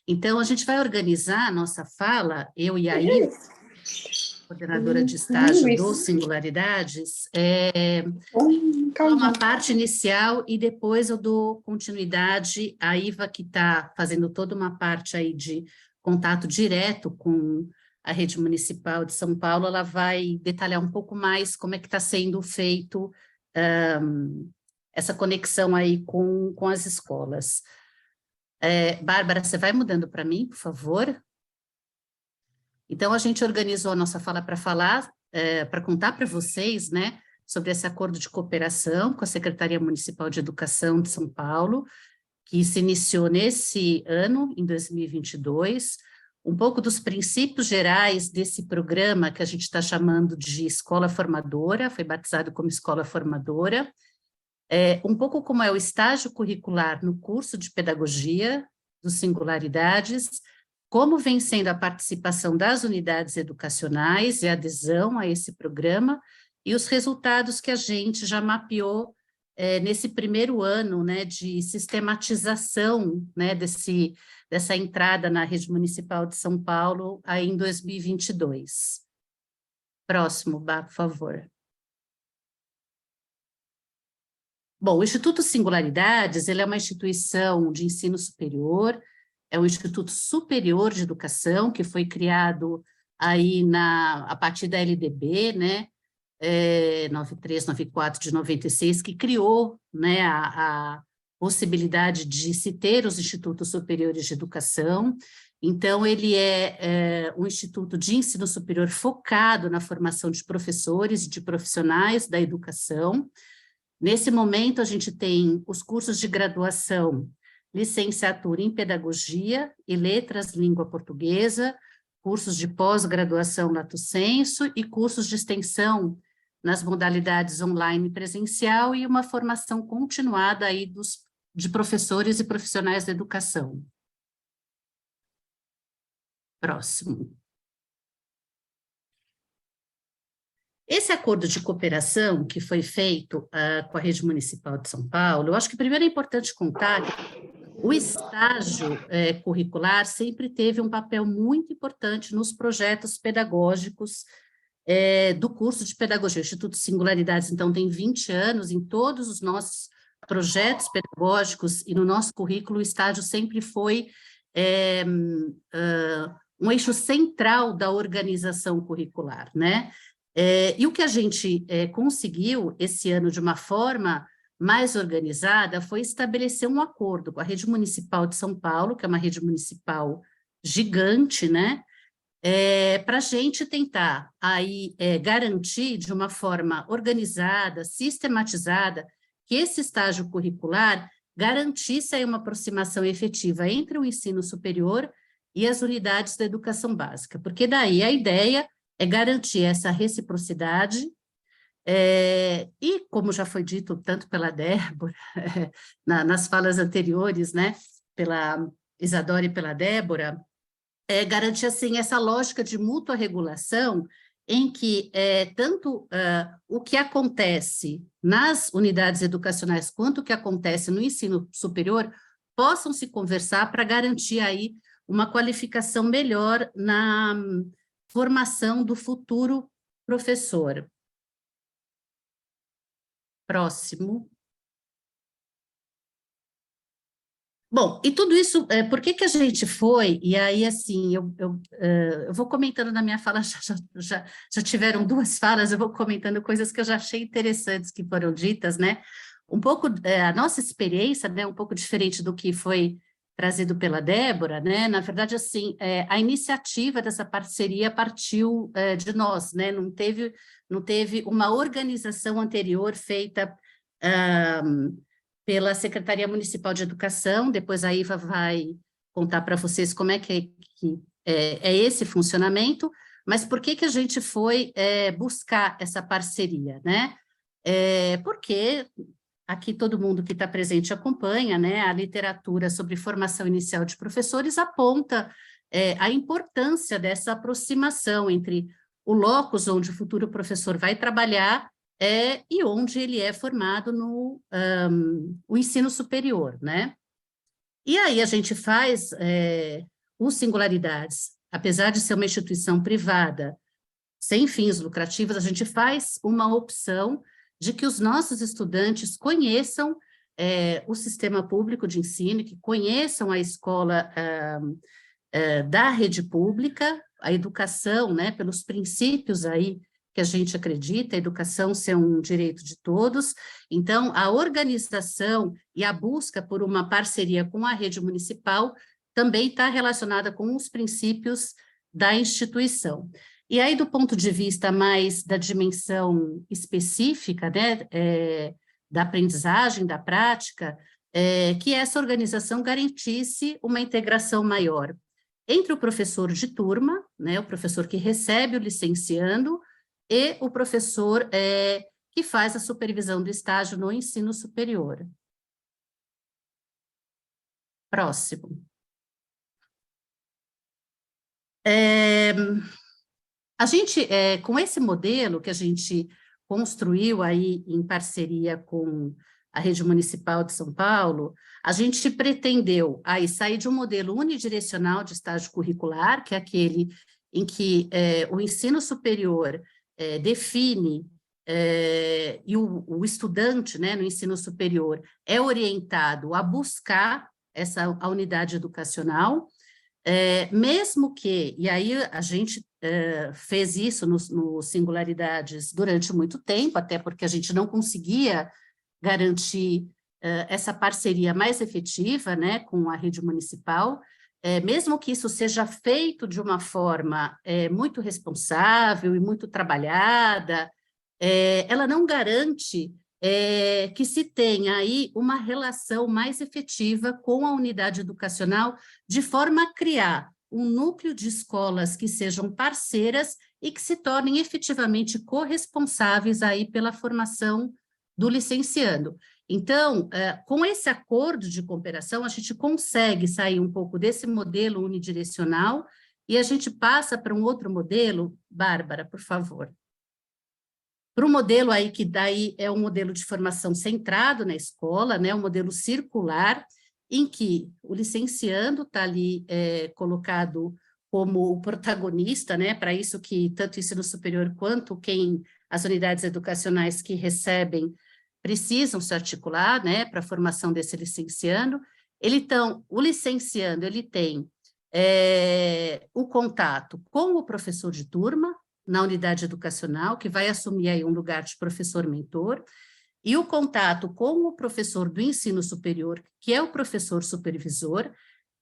Então, a gente vai organizar a nossa fala, eu e a Iva, coordenadora de estágio dos Singularidades, uma parte inicial e depois eu dou continuidade à Iva, que está fazendo toda uma parte aí de contato direto com a rede municipal de São Paulo. Ela vai detalhar um pouco mais como é que está sendo feito essa conexão aí com as escolas. Bárbara, você vai mudando para mim, por favor? Então, a gente organizou a nossa fala para contar para vocês, né, sobre esse acordo de cooperação com a Secretaria Municipal de Educação de São Paulo, que se iniciou nesse ano, em 2022, um pouco dos princípios gerais desse programa que a gente está chamando de Escola Formadora, foi batizado como Escola Formadora, um pouco como é o estágio curricular no curso de Pedagogia dos Singularidades, como vem sendo a participação das unidades educacionais e a adesão a esse programa, e os resultados que a gente já mapeou nesse primeiro ano, né, de sistematização, né, dessa entrada na rede municipal de São Paulo aí em 2022. Próximo, Bá, por favor. Bom, o Instituto Singularidades, ele é uma instituição de ensino superior, é um Instituto Superior de Educação, que foi criado aí a partir da LDB, né, 9394 de 96, que criou, né, a possibilidade de se ter os Institutos Superiores de Educação. Então, ele é um instituto de ensino superior focado na formação de professores e de profissionais da educação. Nesse momento, a gente tem os cursos de graduação, licenciatura em Pedagogia e Letras Língua Portuguesa, cursos de pós-graduação Lato Sensu e cursos de extensão nas modalidades online e presencial e uma formação continuada aí de professores e profissionais da educação. Próximo. Esse acordo de cooperação que foi feito com a rede municipal de São Paulo, eu acho que primeiro é importante contar que o estágio curricular sempre teve um papel muito importante nos projetos pedagógicos do curso de Pedagogia. O Instituto Singularidades, então, tem 20 anos, em todos os nossos projetos pedagógicos e no nosso currículo, o estágio sempre foi um eixo central da organização curricular, né? E o que a gente conseguiu esse ano de uma forma mais organizada foi estabelecer um acordo com a Rede Municipal de São Paulo, que é uma rede municipal gigante, né? Para a gente tentar aí garantir de uma forma organizada, sistematizada, que esse estágio curricular garantisse aí uma aproximação efetiva entre o ensino superior e as unidades da educação básica, porque daí a ideia é garantir essa reciprocidade, e como já foi dito tanto pela Débora, nas falas anteriores, né, pela Isadora e pela Débora, garantir assim essa lógica de mútua regulação em que tanto o que acontece nas unidades educacionais quanto o que acontece no ensino superior possam se conversar para garantir aí uma qualificação melhor na formação do futuro professor. Próximo. Bom, e tudo isso, por que a gente foi, e aí, assim, eu vou comentando na minha fala, já tiveram 2 falas, eu vou comentando coisas que eu já achei interessantes que foram ditas, né? Um pouco, a nossa experiência, né, um pouco diferente do que foi trazido pela Débora, né? Na verdade, assim, a iniciativa dessa parceria partiu de nós, né? Não teve uma organização anterior feita pela Secretaria Municipal de Educação. Depois a Iva vai contar para vocês como é que é esse funcionamento, mas por que a gente foi buscar essa parceria, né? Porque aqui todo mundo que está presente acompanha, né? A literatura sobre formação inicial de professores aponta a importância dessa aproximação entre o locus onde o futuro professor vai trabalhar e onde ele é formado no o ensino superior, né? E aí a gente faz o Singularidades, apesar de ser uma instituição privada, sem fins lucrativos, a gente faz uma opção de que os nossos estudantes conheçam o sistema público de ensino, que conheçam a escola da rede pública, a educação, né, pelos princípios aí que a gente acredita, a educação ser um direito de todos. Então, a organização e a busca por uma parceria com a rede municipal também está relacionada com os princípios da instituição. E aí, do ponto de vista mais da dimensão específica, né, da aprendizagem, da prática, que essa organização garantisse uma integração maior entre o professor de turma, né, o professor que recebe o licenciando, e o professor que faz a supervisão do estágio no ensino superior. Próximo. A gente, com esse modelo que a gente construiu aí em parceria com a Rede Municipal de São Paulo, a gente pretendeu aí sair de um modelo unidirecional de estágio curricular, que é aquele em que o ensino superior define, e o estudante, né, no ensino superior é orientado a buscar a unidade educacional, mesmo que, e aí a gente fez isso no Singularidades durante muito tempo, até porque a gente não conseguia garantir essa parceria mais efetiva, né, com a rede municipal, mesmo que isso seja feito de uma forma muito responsável e muito trabalhada, ela não garante que se tenha aí uma relação mais efetiva com a unidade educacional, de forma a criar um núcleo de escolas que sejam parceiras e que se tornem efetivamente corresponsáveis aí pela formação do licenciando. Então, com esse acordo de cooperação, a gente consegue sair um pouco desse modelo unidirecional e a gente passa para um outro modelo. Bárbara, por favor. Para o modelo aí, que daí é um modelo de formação centrado na escola, né, um modelo circular, em que o licenciando está ali colocado como o protagonista, né, para isso que tanto o ensino superior quanto as unidades educacionais que recebem precisam se articular, né, para a formação desse licenciando. O licenciando, ele tem o contato com o professor de turma, na unidade educacional, que vai assumir aí um lugar de professor-mentor, e o contato com o professor do ensino superior, que é o professor supervisor,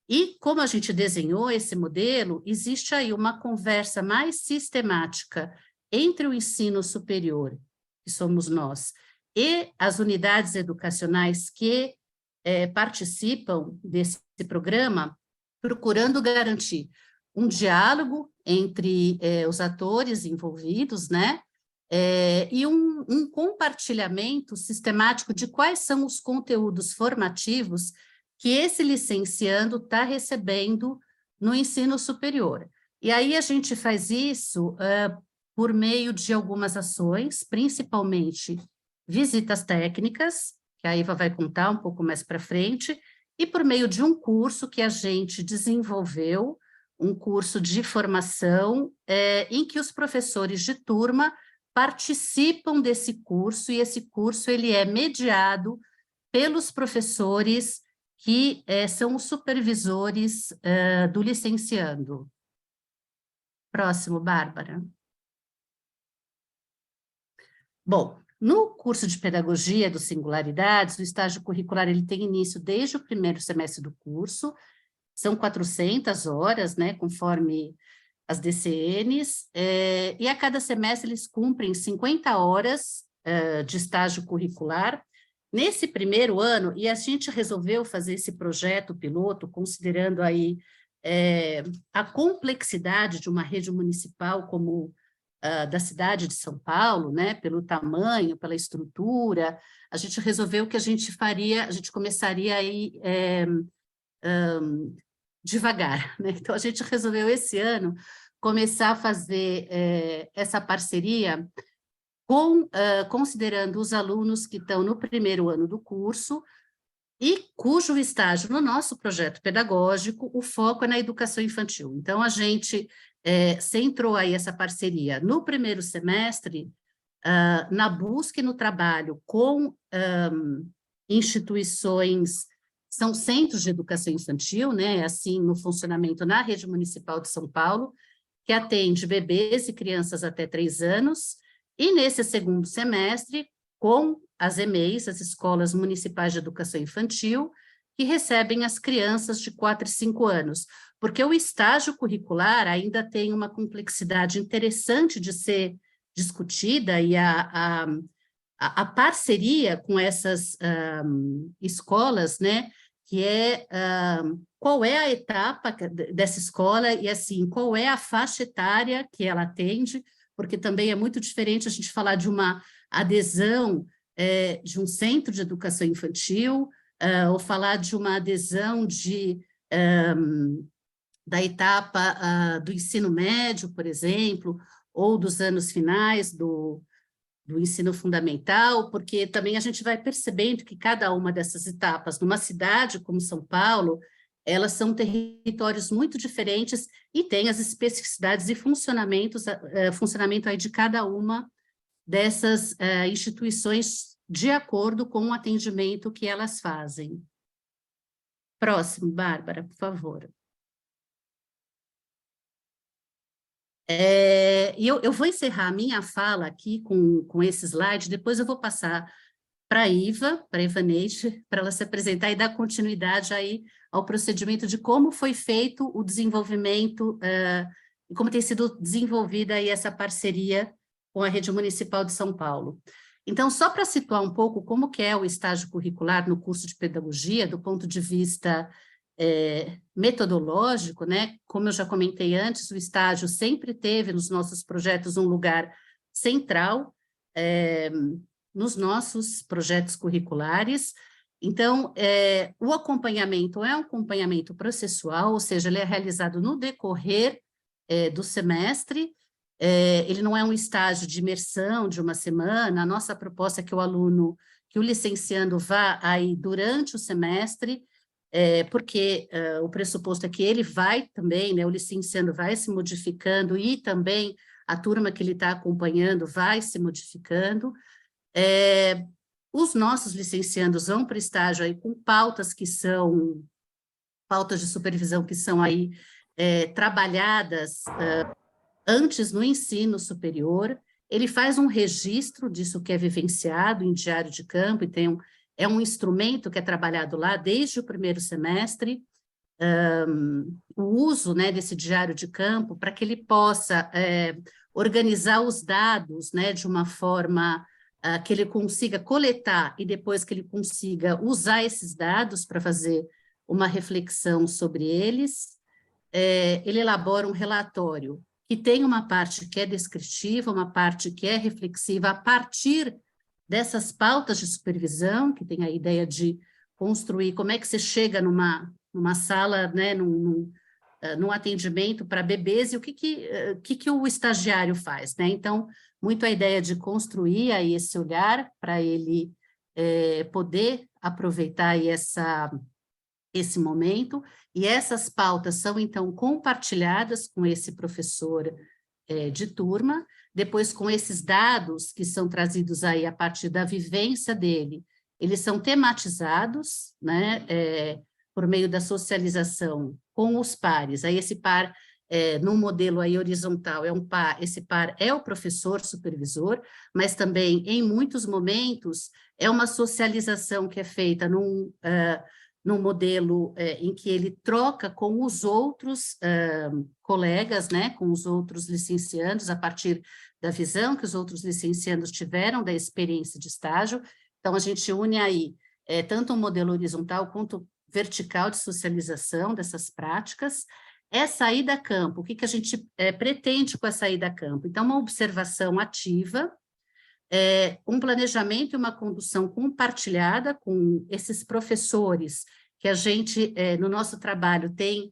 e como a gente desenhou esse modelo, existe aí uma conversa mais sistemática entre o ensino superior, que somos nós, e as unidades educacionais que participam desse programa, procurando garantir um diálogo entre os atores envolvidos, né? E um compartilhamento sistemático de quais são os conteúdos formativos que esse licenciando está recebendo no ensino superior. E aí a gente faz isso por meio de algumas ações, principalmente visitas técnicas, que a Iva vai contar um pouco mais para frente, e por meio de um curso que a gente desenvolveu, um curso de formação, em que os professores de turma participam desse curso, e esse curso ele é mediado pelos professores que são os supervisores do licenciando. Próximo, Bárbara. Bom, no curso de Pedagogia dos Singularidades, o estágio curricular ele tem início desde o primeiro semestre do curso, são 400 horas, né, conforme as DCNs, e a cada semestre eles cumprem 50 horas de estágio curricular. Nesse primeiro ano, e a gente resolveu fazer esse projeto piloto, considerando aí a complexidade de uma rede municipal como da cidade de São Paulo, né, pelo tamanho, pela estrutura, a gente resolveu que a gente começaria aí devagar, né? Então, a gente resolveu esse ano começar a fazer essa parceria considerando os alunos que estão no primeiro ano do curso e cujo estágio no nosso projeto pedagógico, o foco é na educação infantil. Então, a gente centrou aí essa parceria no primeiro semestre, na busca e no trabalho com instituições, são centros de educação infantil, né, assim, no funcionamento na rede municipal de São Paulo, que atende bebês e crianças até 3 anos, e nesse segundo semestre, com as EMEIs, as Escolas Municipais de Educação Infantil, que recebem as crianças de 4 e 5 anos, porque o estágio curricular ainda tem uma complexidade interessante de ser discutida, e a parceria com essas escolas, né, que qual é a etapa dessa escola e, assim, qual é a faixa etária que ela atende, porque também é muito diferente a gente falar de uma adesão de um centro de educação infantil, ou falar de uma adesão da etapa do ensino médio, por exemplo, ou dos anos finais do ensino fundamental, porque também a gente vai percebendo que cada uma dessas etapas, numa cidade como São Paulo, elas são territórios muito diferentes e têm as especificidades e funcionamento aí de cada uma dessas instituições de acordo com o atendimento que elas fazem. Próximo, Bárbara, por favor. E eu vou encerrar a minha fala aqui com esse slide, depois eu vou passar para a Ivaneide, para ela se apresentar e dar continuidade aí ao procedimento de como foi feito o desenvolvimento e como tem sido desenvolvida aí essa parceria com a Rede Municipal de São Paulo. Então, só para situar um pouco como que é o estágio curricular no curso de pedagogia, do ponto de vista metodológico, né? Como eu já comentei antes, o estágio sempre teve nos nossos projetos um lugar central nos nossos projetos curriculares. Então, o acompanhamento é um acompanhamento processual, ou seja, ele é realizado no decorrer do semestre, ele não é um estágio de imersão de uma semana. A nossa proposta é que o licenciando vá aí durante o semestre, porque o pressuposto é que ele vai também, né, o licenciando vai se modificando e também a turma que ele está acompanhando vai se modificando. Os nossos licenciandos vão para o estágio aí com pautas que são pautas de supervisão que são aí trabalhadas antes no ensino superior, ele faz um registro disso que é vivenciado em diário de campo, e é um instrumento que é trabalhado lá desde o primeiro semestre, o uso, né, desse diário de campo para que ele possa organizar os dados, né, de uma forma que ele consiga coletar e depois que ele consiga usar esses dados para fazer uma reflexão sobre eles. Ele elabora um relatório que tem uma parte que é descritiva, uma parte que é reflexiva, a partir dessas pautas de supervisão, que tem a ideia de construir como é que você chega numa sala, né, num atendimento para bebês, e o que o estagiário faz, né? Então, muito a ideia de construir aí esse olhar para ele poder aproveitar aí esse momento, e essas pautas são, então, compartilhadas com esse professor de turma, depois com esses dados que são trazidos aí a partir da vivência dele, eles são tematizados, né, por meio da socialização com os pares. Aí esse par, num modelo aí horizontal, esse par é o professor supervisor, mas também, em muitos momentos, é uma socialização que é feita num modelo em que ele troca com os outros colegas, né, com os outros licenciandos, a partir da visão que os outros licenciandos tiveram da experiência de estágio. Então, a gente une aí tanto um modelo horizontal quanto vertical de socialização dessas práticas. Saída a campo, o que a gente pretende com a saída a campo? Então, uma observação ativa, um planejamento e uma condução compartilhada com esses professores que a gente, no nosso trabalho, tem,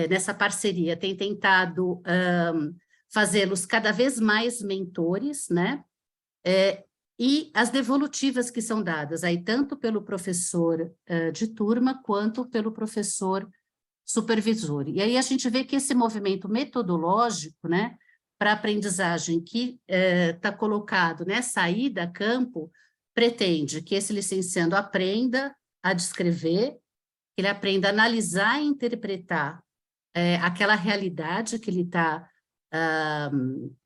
nessa parceria, tem tentado fazê-los cada vez mais mentores, né? E as devolutivas que são dadas, aí tanto pelo professor de turma, quanto pelo professor supervisor. E aí a gente vê que esse movimento metodológico, né, para aprendizagem que está colocado, né, saída a campo, pretende que esse licenciando aprenda a descrever, que ele aprenda a analisar e interpretar aquela realidade que ele está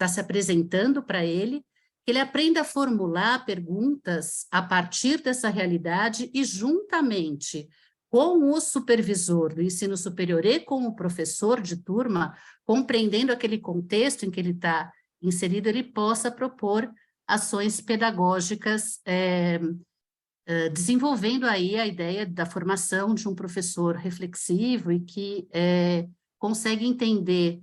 se apresentando para ele, que ele aprenda a formular perguntas a partir dessa realidade e juntamente com o supervisor do ensino superior e com o professor de turma, compreendendo aquele contexto em que ele está inserido, ele possa propor ações pedagógicas, desenvolvendo aí a ideia da formação de um professor reflexivo e que consegue entender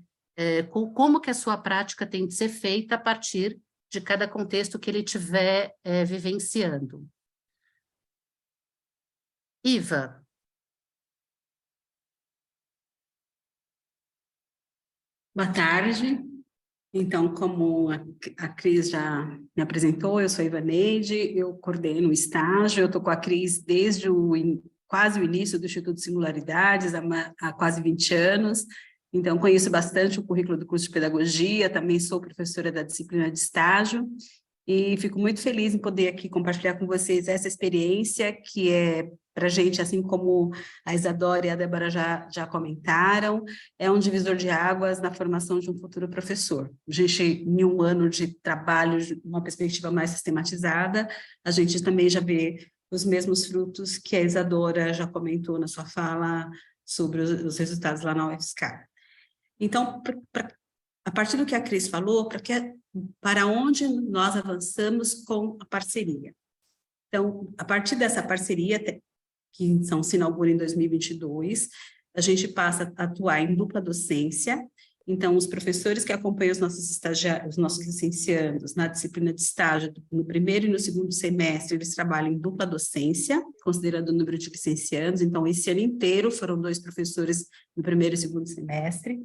como que a sua prática tem de ser feita a partir de cada contexto que ele estiver vivenciando. Iva. Boa tarde. Então, como a Cris já me apresentou, eu sou a Ivaneide, eu coordeno o estágio, eu estou com a Cris desde quase o início do Instituto Singularidades, há quase 20 anos, então conheço bastante o currículo do curso de Pedagogia, também sou professora da disciplina de estágio, e fico muito feliz em poder aqui compartilhar com vocês essa experiência que é para a gente, assim como a Isadora e a Débora já comentaram, é um divisor de águas na formação de um futuro professor. A gente, em um ano de trabalho, uma perspectiva mais sistematizada, a gente também já vê os mesmos frutos que a Isadora já comentou na sua fala sobre os resultados lá na UFSCar. Então, a partir do que a Cris falou, para onde nós avançamos com a parceria? Então, a partir dessa parceria, que então se inaugura em 2022, a gente passa a atuar em dupla docência. Então, os professores que acompanham os nossos estagiários, os nossos licenciandos na disciplina de estágio, no primeiro e no segundo semestre, eles trabalham em dupla docência, considerando o número de licenciandos. Então, esse ano inteiro foram 2 professores no primeiro e segundo semestre.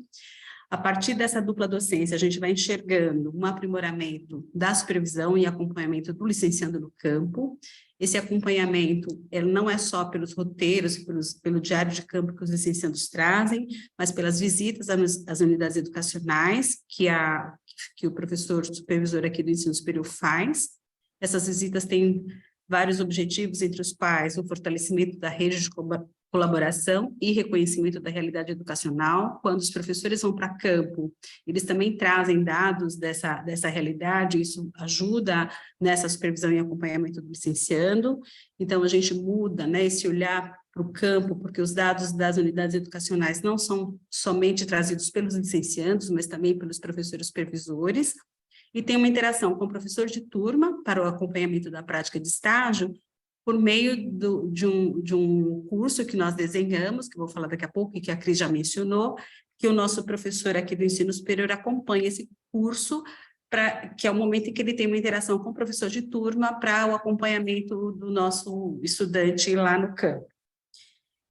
A partir dessa dupla docência, a gente vai enxergando um aprimoramento da supervisão e acompanhamento do licenciando no campo. Esse acompanhamento ele não é só pelos roteiros, pelo diário de campo que os licenciandos trazem, mas pelas visitas às unidades educacionais que o professor supervisor aqui do ensino superior faz. Essas visitas têm vários objetivos, entre os quais o fortalecimento da rede de colaboração e reconhecimento da realidade educacional. Quando os professores vão para campo, eles também trazem dados dessa realidade, isso ajuda nessa supervisão e acompanhamento do licenciando. Então, a gente muda, né, esse olhar para o campo, porque os dados das unidades educacionais não são somente trazidos pelos licenciandos, mas também pelos professores supervisores, e tem uma interação com o professor de turma para o acompanhamento da prática de estágio, por meio de um curso que nós desenhamos, que eu vou falar daqui a pouco, e que a Cris já mencionou, que o nosso professor aqui do ensino superior acompanha esse curso, que é o momento em que ele tem uma interação com o professor de turma para o acompanhamento do nosso estudante lá no campo.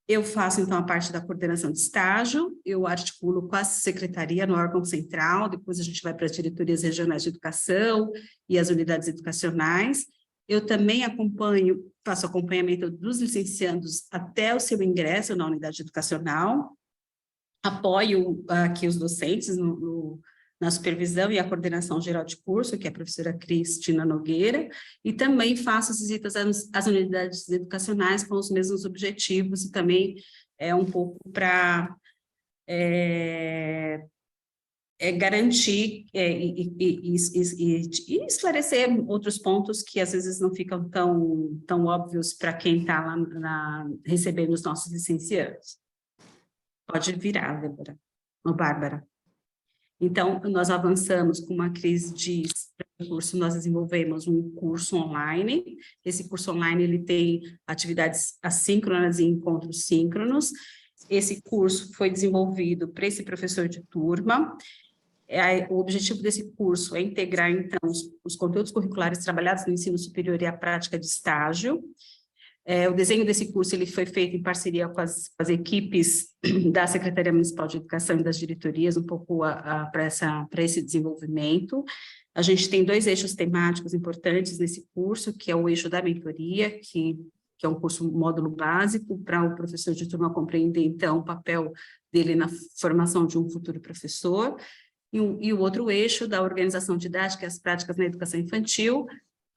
Eu faço, então, a parte da coordenação de estágio, eu articulo com a secretaria no órgão central, depois a gente vai para as diretorias regionais de educação e as unidades educacionais. Eu também faço acompanhamento dos licenciandos até o seu ingresso na unidade educacional, apoio aqui os docentes na supervisão e a coordenação geral de curso, que é a professora Cristina Nogueira, e também faço as visitas às unidades educacionais com os mesmos objetivos, e também um pouco para garantir e esclarecer outros pontos que às vezes não ficam tão óbvios para quem está lá recebendo os nossos licenciados. Pode virar, Débora, ou Bárbara. Então, nós avançamos, como a Cris diz, no curso, nós desenvolvemos um curso online. Esse curso online ele tem atividades assíncronas e encontros síncronos. Esse curso foi desenvolvido para esse professor de turma. O objetivo desse curso é integrar, então, os conteúdos curriculares trabalhados no ensino superior e a prática de estágio. O desenho desse curso ele foi feito em parceria com as equipes da Secretaria Municipal de Educação e das diretorias, um pouco para esse desenvolvimento. A gente tem 2 eixos temáticos importantes nesse curso, que é o eixo da mentoria, que é um curso módulo básico, para o professor de turma compreender, então, o papel dele na formação de um futuro professor, e o outro eixo da organização didática e as práticas na educação infantil,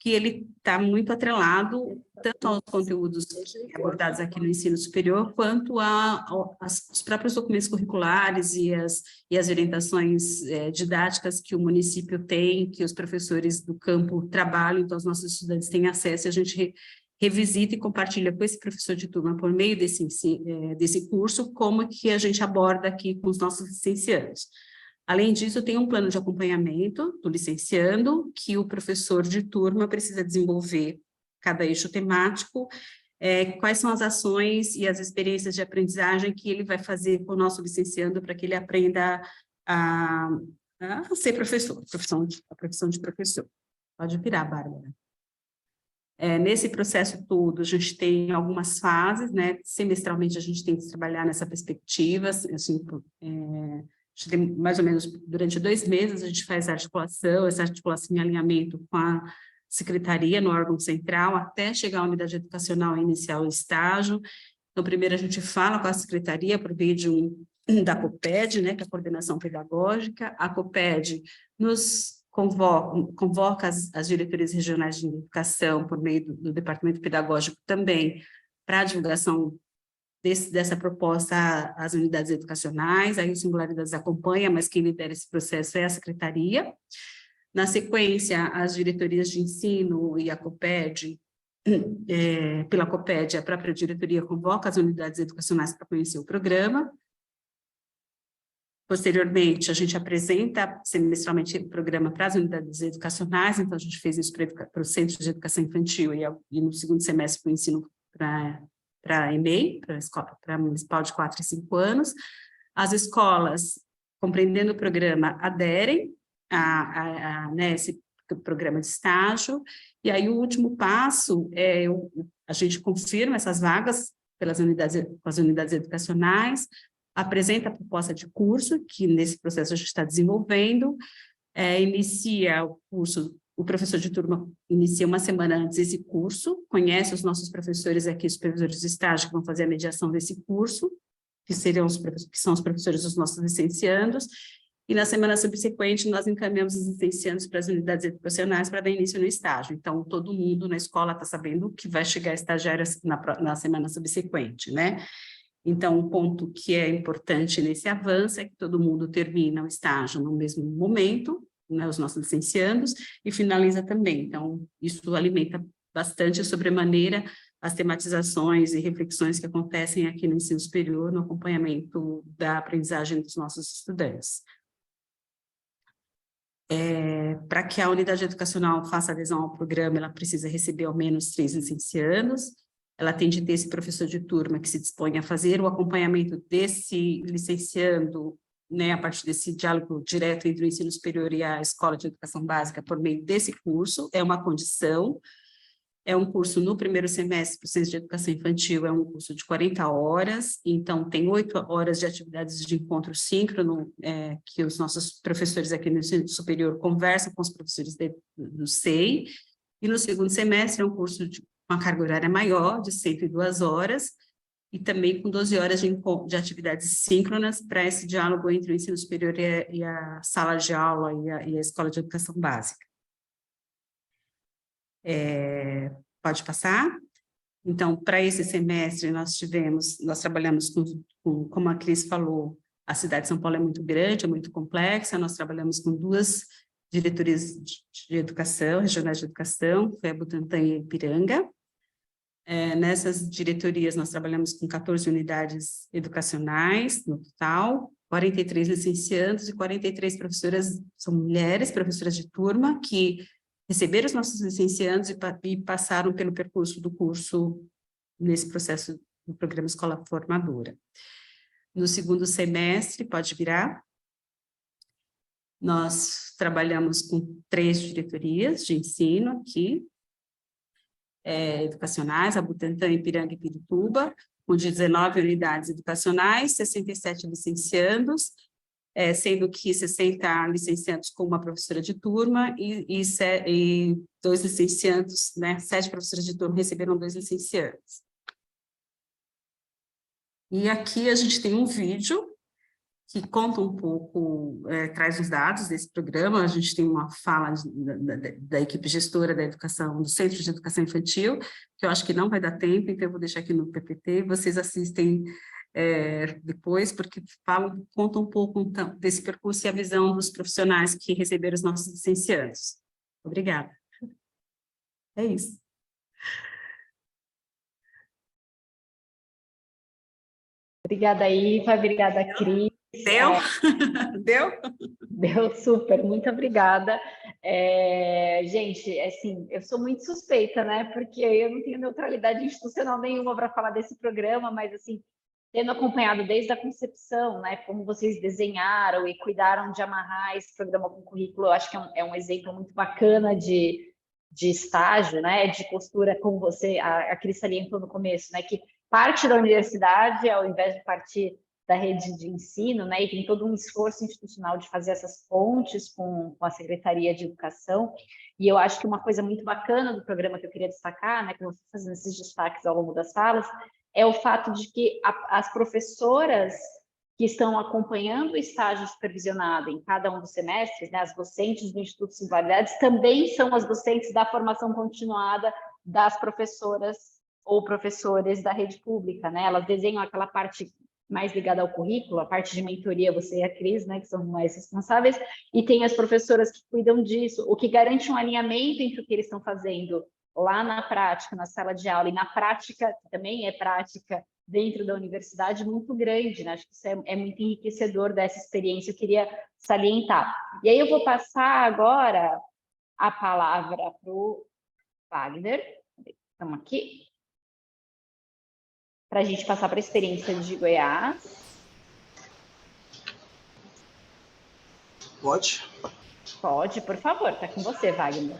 que ele está muito atrelado tanto aos conteúdos abordados aqui no ensino superior, quanto aos próprios documentos curriculares e as orientações didáticas que o município tem, que os professores do campo trabalham, então os nossos estudantes têm acesso, e a gente revisita e compartilha com esse professor de turma, por meio desse curso, como que a gente aborda aqui com os nossos licenciados. Além disso, tem um plano de acompanhamento do licenciando, que o professor de turma precisa desenvolver cada eixo temático, quais são as ações e as experiências de aprendizagem que ele vai fazer com o nosso licenciando para que ele aprenda a ser professor, a profissão de professor. Pode virar, Bárbara. Nesse processo todo, a gente tem algumas fases, né? Semestralmente, a gente tem que trabalhar nessa perspectiva, assim, mais ou menos durante 2 meses a gente faz essa articulação em alinhamento com a secretaria no órgão central, até chegar à unidade educacional e iniciar o estágio. Então, primeiro a gente fala com a secretaria por meio da COPED, né, que é a coordenação pedagógica. A COPED nos convoca as diretorias regionais de educação por meio do departamento pedagógico também para a divulgação dessa proposta às unidades educacionais. Aí o Singularidades acompanha, mas quem lidera esse processo é a secretaria. Na sequência, as diretorias de ensino e a COPED, pela COPED, a própria diretoria convoca as unidades educacionais para conhecer o programa. Posteriormente, a gente apresenta semestralmente o programa para as unidades educacionais, então a gente fez isso para o Centro de Educação Infantil e no segundo semestre para o ensino para a EMEI, para a Municipal de 4 e 5 anos. As escolas, compreendendo o programa, aderem a esse programa de estágio, e aí o último passo a gente confirma essas vagas com as unidades educacionais, apresenta a proposta de curso, que nesse processo a gente está desenvolvendo, inicia o curso. O professor de turma inicia uma semana antes esse curso, conhece os nossos professores aqui, supervisores de estágio, que vão fazer a mediação desse curso, que são os professores dos nossos licenciandos, e na semana subsequente nós encaminhamos os licenciandos para as unidades educacionais para dar início no estágio. Então, todo mundo na escola está sabendo que vai chegar estagiário na semana subsequente, né? Então, um ponto que é importante nesse avanço é que todo mundo termina o estágio no mesmo momento, né, os nossos licenciandos, e finaliza também. Então, isso alimenta bastante, sobremaneira, as tematizações e reflexões que acontecem aqui no ensino superior, no acompanhamento da aprendizagem dos nossos estudantes. Para que a unidade educacional faça adesão ao programa, ela precisa receber ao menos 3 licenciados, ela tem de ter esse professor de turma que se dispõe a fazer o acompanhamento desse licenciando, né, a partir desse diálogo direto entre o ensino superior e a escola de educação básica por meio desse curso, é uma condição. É um curso no primeiro semestre para o Centro de Educação Infantil, é um curso de 40 horas, então tem 8 horas de atividades de encontro síncrono, que os nossos professores aqui no ensino superior conversam com os professores do SEI, e no segundo semestre é um curso de uma carga horária maior, de 102 horas, e também com 12 horas de atividades síncronas para esse diálogo entre o ensino superior e a sala de aula e a escola de educação básica. Pode passar? Então, para esse semestre, nós trabalhamos com, como a Cris falou, a cidade de São Paulo é muito grande, é muito complexa, nós trabalhamos com 2 diretorias de educação, regionais de educação, foi a Butantã e a Ipiranga. Nessas diretorias, nós trabalhamos com 14 unidades educacionais no total, 43 licenciandos e 43 professoras, são mulheres, professoras de turma, que receberam os nossos licenciandos e passaram pelo percurso do curso nesse processo do programa Escola Formadora. No segundo semestre, pode virar, nós trabalhamos com 3 diretorias de ensino aqui, educacionais, a Butantã, Ipiranga e Pirituba, com 19 unidades educacionais, 67 licenciandos, sendo que 60 licenciados com uma professora de turma e 2 licenciados, né, 7 professoras de turma receberam 2 licenciados. E aqui a gente tem um vídeo que conta um pouco, traz os dados desse programa. A gente tem uma fala da equipe gestora da educação, do Centro de Educação Infantil, que eu acho que não vai dar tempo, então eu vou deixar aqui no PPT, vocês assistem depois, porque conta um pouco então, desse percurso e a visão dos profissionais que receberam os nossos licenciados. Obrigada. É isso. Obrigada, Iva, obrigada, Cris. Deu? Deu? Deu super, muito obrigada. Gente, assim, eu sou muito suspeita, né? Porque eu não tenho neutralidade institucional nenhuma para falar desse programa, mas, assim, tendo acompanhado desde a concepção, né? Como vocês desenharam e cuidaram de amarrar esse programa com o currículo, eu acho que é um exemplo muito bacana de estágio, né? De postura, como a Cris salientou no começo, né? Que parte da universidade, ao invés de partir da rede de ensino, né, e tem todo um esforço institucional de fazer essas pontes com a Secretaria de Educação, e eu acho que uma coisa muito bacana do programa que eu queria destacar, né, que eu vou fazendo esses destaques ao longo das falas, é o fato de que as professoras que estão acompanhando o estágio supervisionado em cada um dos semestres, né, as docentes do Instituto Singularidades, também são as docentes da formação continuada das professoras ou professores da rede pública, né, elas desenham aquela parte mais ligada ao currículo, a parte de mentoria, você e a Cris, né, que são mais responsáveis, e tem as professoras que cuidam disso, o que garante um alinhamento entre o que eles estão fazendo lá na prática, na sala de aula, e na prática, que também é prática dentro da universidade, muito grande, né? Acho que isso é muito enriquecedor dessa experiência, eu queria salientar. E aí eu vou passar agora a palavra para o Wagner, estamos aqui, para a gente passar para a experiência de Goiás. Pode? Pode, por favor, está com você, Wagner.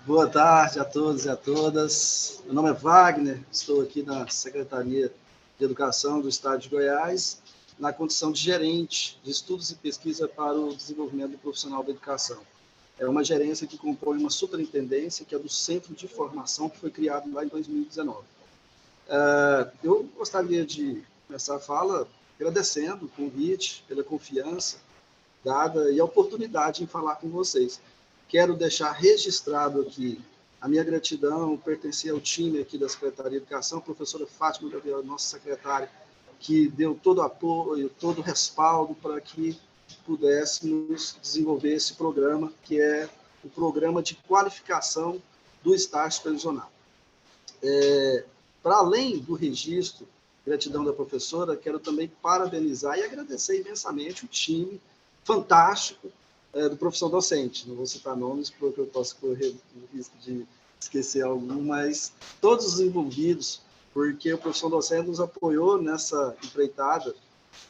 Boa tarde a todos e a todas. Meu nome é Wagner, estou aqui na Secretaria de Educação do Estado de Goiás, na condição de gerente de estudos e pesquisa para o desenvolvimento do profissional da educação. É uma gerência que compõe uma superintendência, que é do Centro de Formação, que foi criado lá em 2019. Eu gostaria de começar a fala agradecendo o convite, pela confiança dada e a oportunidade em falar com vocês. Quero deixar registrado aqui a minha gratidão, pertencer ao time aqui da Secretaria de Educação, a professora Fátima Gabriel, nossa secretária, que deu todo apoio, todo respaldo para que pudéssemos desenvolver esse programa, que é o programa de qualificação do estágio supervisionado. Para além do registro, gratidão da professora, quero também parabenizar e agradecer imensamente o time fantástico do profissão docente. Não vou citar nomes, porque eu posso correr o risco de esquecer algum, mas todos os envolvidos, porque o profissão docente nos apoiou nessa empreitada,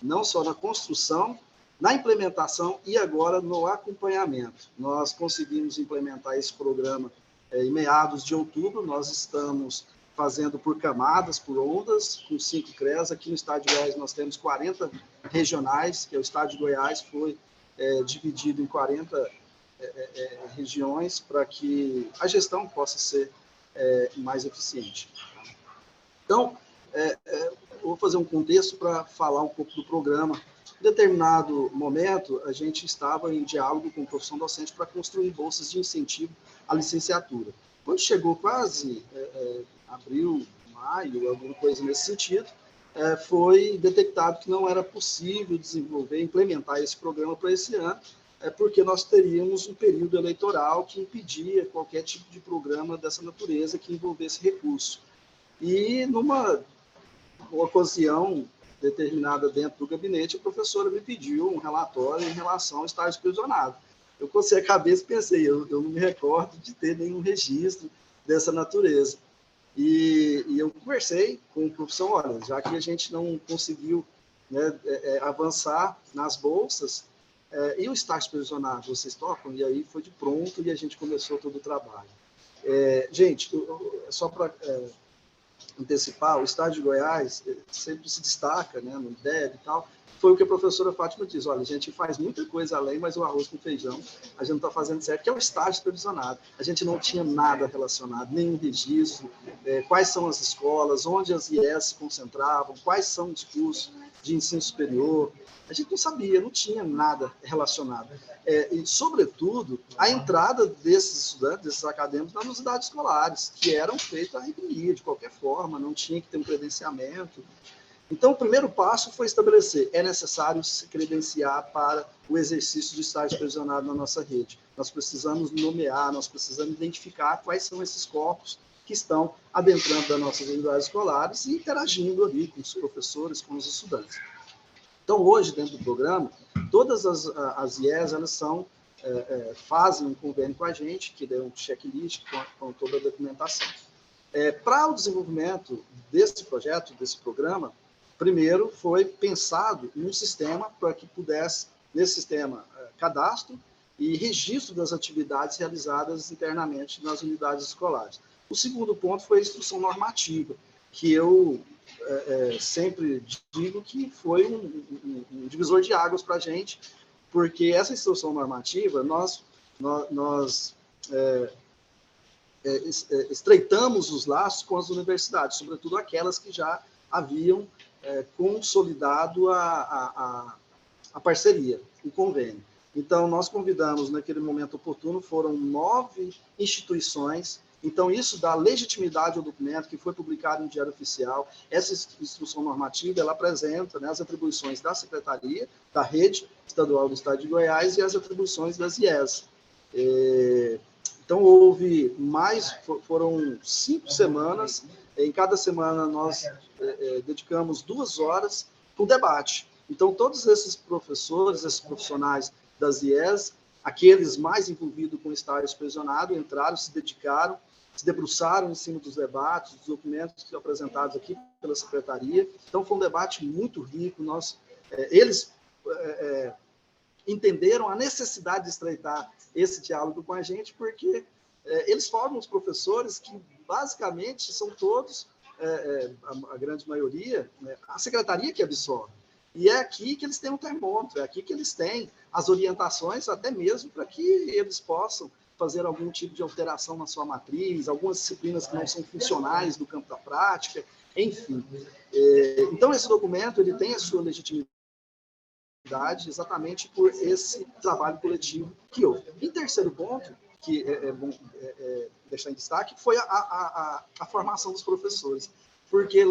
não só na construção, na implementação e agora no acompanhamento. Nós conseguimos implementar esse programa em meados de outubro, nós estamos fazendo por camadas, por ondas, com 5 CREAs. Aqui no Estado de Goiás nós temos 40 regionais, que é o Estado de Goiás foi dividido em 40 regiões para que a gestão possa ser mais eficiente. Então, vou fazer um contexto para falar um pouco do programa. Em determinado momento, a gente estava em diálogo com a profissão docente para construir bolsas de incentivo à licenciatura. Quando chegou quase abril, maio, alguma coisa nesse sentido, foi detectado que não era possível desenvolver, implementar esse programa para esse ano, porque nós teríamos um período eleitoral que impedia qualquer tipo de programa dessa natureza que envolvesse recurso. E numa ocasião determinada dentro do gabinete, a professora me pediu um relatório em relação ao estágio supervisionado. Eu cocei a cabeça e pensei, eu não me recordo de ter nenhum registro dessa natureza. E eu conversei com a profissão, olha, já que a gente não conseguiu, né, avançar nas bolsas, e o estágio supervisionado, vocês tocam? E aí foi de pronto e a gente começou todo o trabalho. Gente, só para antecipar, o Estado de Goiás sempre se destaca, né, no IDEB e tal, foi o que a professora Fátima diz, olha, a gente faz muita coisa além, mas o arroz com feijão a gente não está fazendo certo, que é o estágio supervisionado. A gente não tinha nada relacionado, nenhum registro, quais são as escolas, onde as IES se concentravam, quais são os cursos de ensino superior. A gente não sabia, não tinha nada relacionado. E, sobretudo, a entrada desses estudantes, desses acadêmicos, nas unidades escolares, que eram feitas a reunir, de qualquer forma, não tinha que ter um credenciamento. Então, o primeiro passo foi estabelecer, é necessário se credenciar para o exercício de estágio supervisionado na nossa rede. Nós precisamos nomear, nós precisamos identificar quais são esses corpos que estão adentrando das nossas unidades escolares e interagindo ali com os professores, com os estudantes. Então, hoje, dentro do programa, todas as IES, elas fazem um convênio com a gente, que deu um checklist com toda a documentação. Para o desenvolvimento desse projeto, desse programa, primeiro foi pensado em um sistema para que pudesse, nesse sistema, cadastro e registro das atividades realizadas internamente nas unidades escolares. O segundo ponto foi a instrução normativa, que eu sempre digo que foi um divisor de águas para a gente, porque essa instrução normativa, nós estreitamos os laços com as universidades, sobretudo aquelas que já haviam consolidado a parceria, o convênio. Então, nós convidamos, naquele momento oportuno, foram 9 instituições. Então, isso dá legitimidade ao documento que foi publicado no Diário Oficial. Essa instrução normativa, ela apresenta, né, as atribuições da Secretaria, da Rede Estadual do Estado de Goiás e as atribuições das IES. Então, foram 5 semanas. Em cada semana, nós dedicamos 2 horas para o debate. Então, todos esses professores, esses profissionais das IES, aqueles mais envolvidos com o estágio supervisionado, entraram, se dedicaram, se debruçaram em cima dos debates, dos documentos apresentados aqui pela Secretaria. Então, foi um debate muito rico. Eles entenderam a necessidade de estreitar esse diálogo com a gente, porque eles formam os professores que, basicamente, são todos, a grande maioria, né, a Secretaria que absorve. E é aqui que eles têm um termômetro, é aqui que eles têm as orientações, até mesmo para que eles possam fazer algum tipo de alteração na sua matriz, algumas disciplinas que não são funcionais no campo da prática, enfim. Então, esse documento ele tem a sua legitimidade exatamente por esse trabalho coletivo que houve. Em terceiro ponto, que é bom deixar em destaque, foi a formação dos professores, porque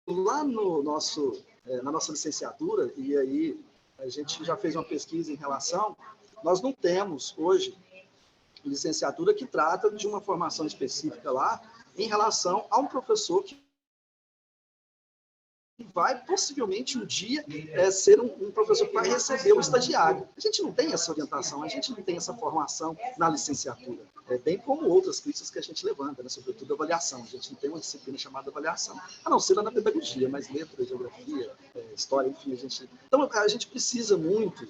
lá no nosso na nossa licenciatura, e aí a gente já fez uma pesquisa em relação, nós não temos hoje licenciatura que trata de uma formação específica lá em relação a um professor que vai possivelmente um dia ser um professor que vai receber um estagiário. A gente não tem essa orientação, a gente não tem essa formação na licenciatura. Bem como outras críticas que a gente levanta, né, sobretudo avaliação. A gente não tem uma disciplina chamada avaliação, a não ser na pedagogia, mas letra, geografia, história, enfim. Então, a gente precisa muito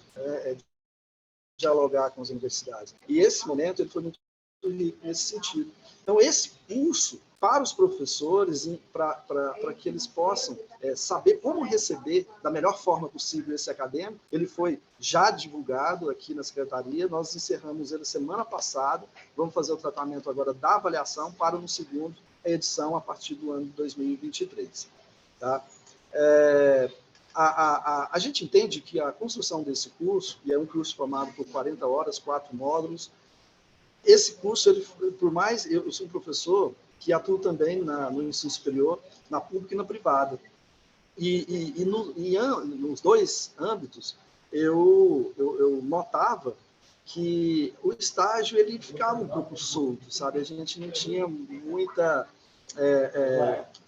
dialogar com as universidades. E esse momento ele foi muito rico nesse sentido. Então, esse curso, para os professores, para que eles possam saber como receber da melhor forma possível esse acadêmico, ele foi já divulgado aqui na Secretaria, nós encerramos ele semana passada, vamos fazer o tratamento agora da avaliação para uma segunda edição a partir do ano de 2023. Tá? A gente entende que a construção desse curso, e é um curso formado por 40 horas, 4 módulos, esse curso, por mais... Eu sou um professor que atua também no ensino superior, na pública e na privada. E nos dois âmbitos, eu notava que o estágio ele ficava um pouco solto, sabe? A gente não tinha muita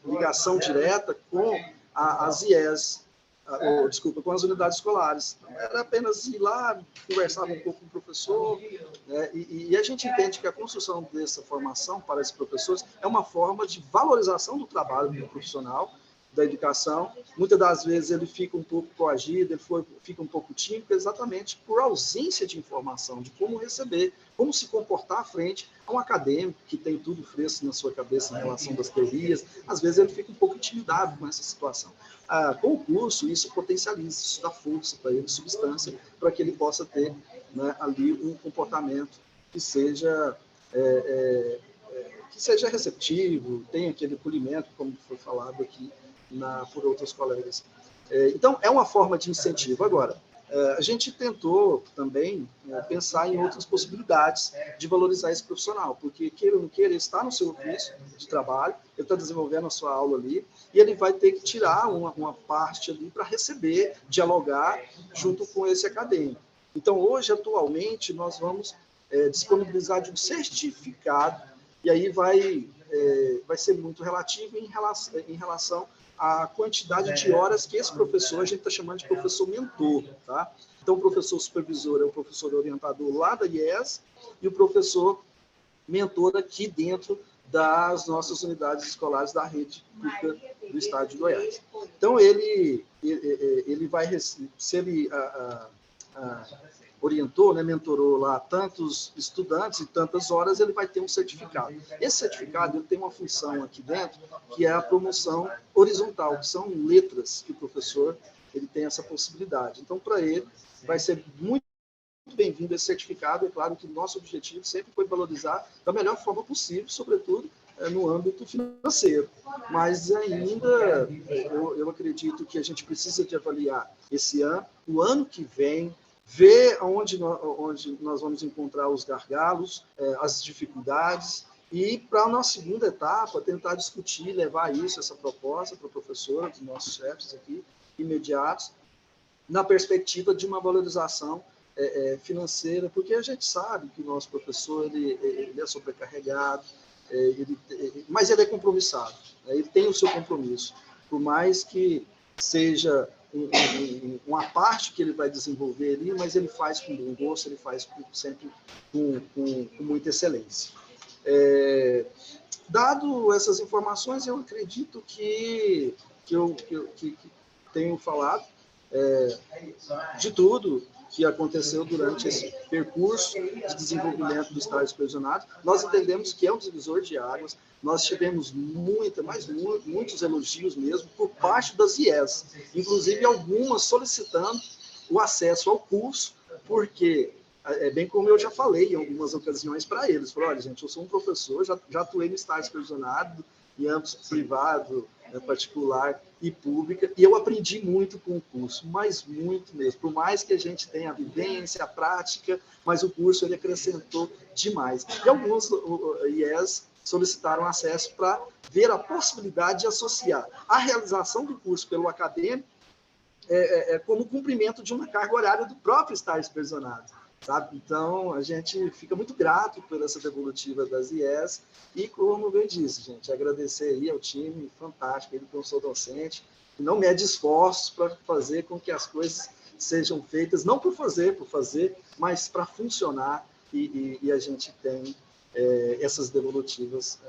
ligação direta com as IES, com as unidades escolares. Era apenas ir lá, conversava um pouco com o professor, né? E a gente entende que a construção dessa formação para esses professores é uma forma de valorização do trabalho do profissional, da educação. Muitas das vezes ele fica um pouco coagido, ele fica um pouco tímido, exatamente por ausência de informação, de como receber, como se comportar à frente a um acadêmico que tem tudo fresco na sua cabeça em relação das teorias. Às vezes ele fica um pouco intimidado com essa situação. Com o curso, isso potencializa, isso dá força para ele, substância, para que ele possa ter, né, ali um comportamento que seja receptivo, tenha aquele polimento, como foi falado aqui por outros colegas. Então, é uma forma de incentivo. Agora, a gente tentou também pensar em outras possibilidades de valorizar esse profissional, porque, queira ou não queira, ele está no seu ofício de trabalho, ele está desenvolvendo a sua aula ali, e ele vai ter que tirar uma parte ali para receber, dialogar junto com esse acadêmico. Então, hoje, atualmente, nós vamos disponibilizar de um certificado, e aí vai ser muito relativo em relação à quantidade de horas que esse professor, a gente está chamando de professor mentor, tá? Então, o professor supervisor é o professor orientador lá da IES e o professor mentor aqui dentro das nossas unidades escolares da rede pública do Estado de Goiás. Então, ele vai, se ele orientou, né, mentorou lá tantos estudantes e tantas horas, ele vai ter um certificado. Esse certificado ele tem uma função aqui dentro, que é a promoção horizontal, que são letras que o professor ele tem essa possibilidade. Então, para ele, vai ser muito bem-vindo esse certificado. É claro que o nosso objetivo sempre foi valorizar da melhor forma possível, sobretudo no âmbito financeiro. Mas ainda, eu acredito que a gente precisa de avaliar esse ano, o ano que vem, ver onde nós vamos encontrar os gargalos, as dificuldades, e para a nossa segunda etapa, tentar discutir, levar essa proposta para o professor, dos nossos chefes aqui, imediatos, na perspectiva de uma valorização financeira, porque a gente sabe que o nosso professor ele é sobrecarregado, mas ele é compromissado, né? Ele tem o seu compromisso, por mais que seja uma parte que ele vai desenvolver ali, mas ele faz com bom gosto, ele faz sempre com muita excelência. Dado essas informações, eu acredito que eu tenho falado de tudo que aconteceu durante esse percurso de desenvolvimento do estágio supervisionado. Nós entendemos que é um divisor de águas. Nós tivemos muitos elogios mesmo por parte das IES, inclusive algumas solicitando o acesso ao curso, porque, bem como eu já falei em algumas ocasiões para eles, falei, olha, gente, eu sou um professor, já atuei no estágio supervisionado, em âmbito privado, particular e pública, e eu aprendi muito com o curso, mas muito mesmo. Por mais que a gente tenha a vivência, a prática, mas o curso ele acrescentou demais. E alguns IES solicitaram acesso para ver a possibilidade de associar a realização do curso pelo acadêmico como cumprimento de uma carga horária do próprio estágio supervisionado, sabe? Então, a gente fica muito grato por essa devolutiva das IES e, como eu disse, gente, agradecer aí ao time fantástico, ele que eu sou docente, que não mede esforços para fazer com que as coisas sejam feitas, não por fazer, mas para funcionar, e a gente tem essas devolutivas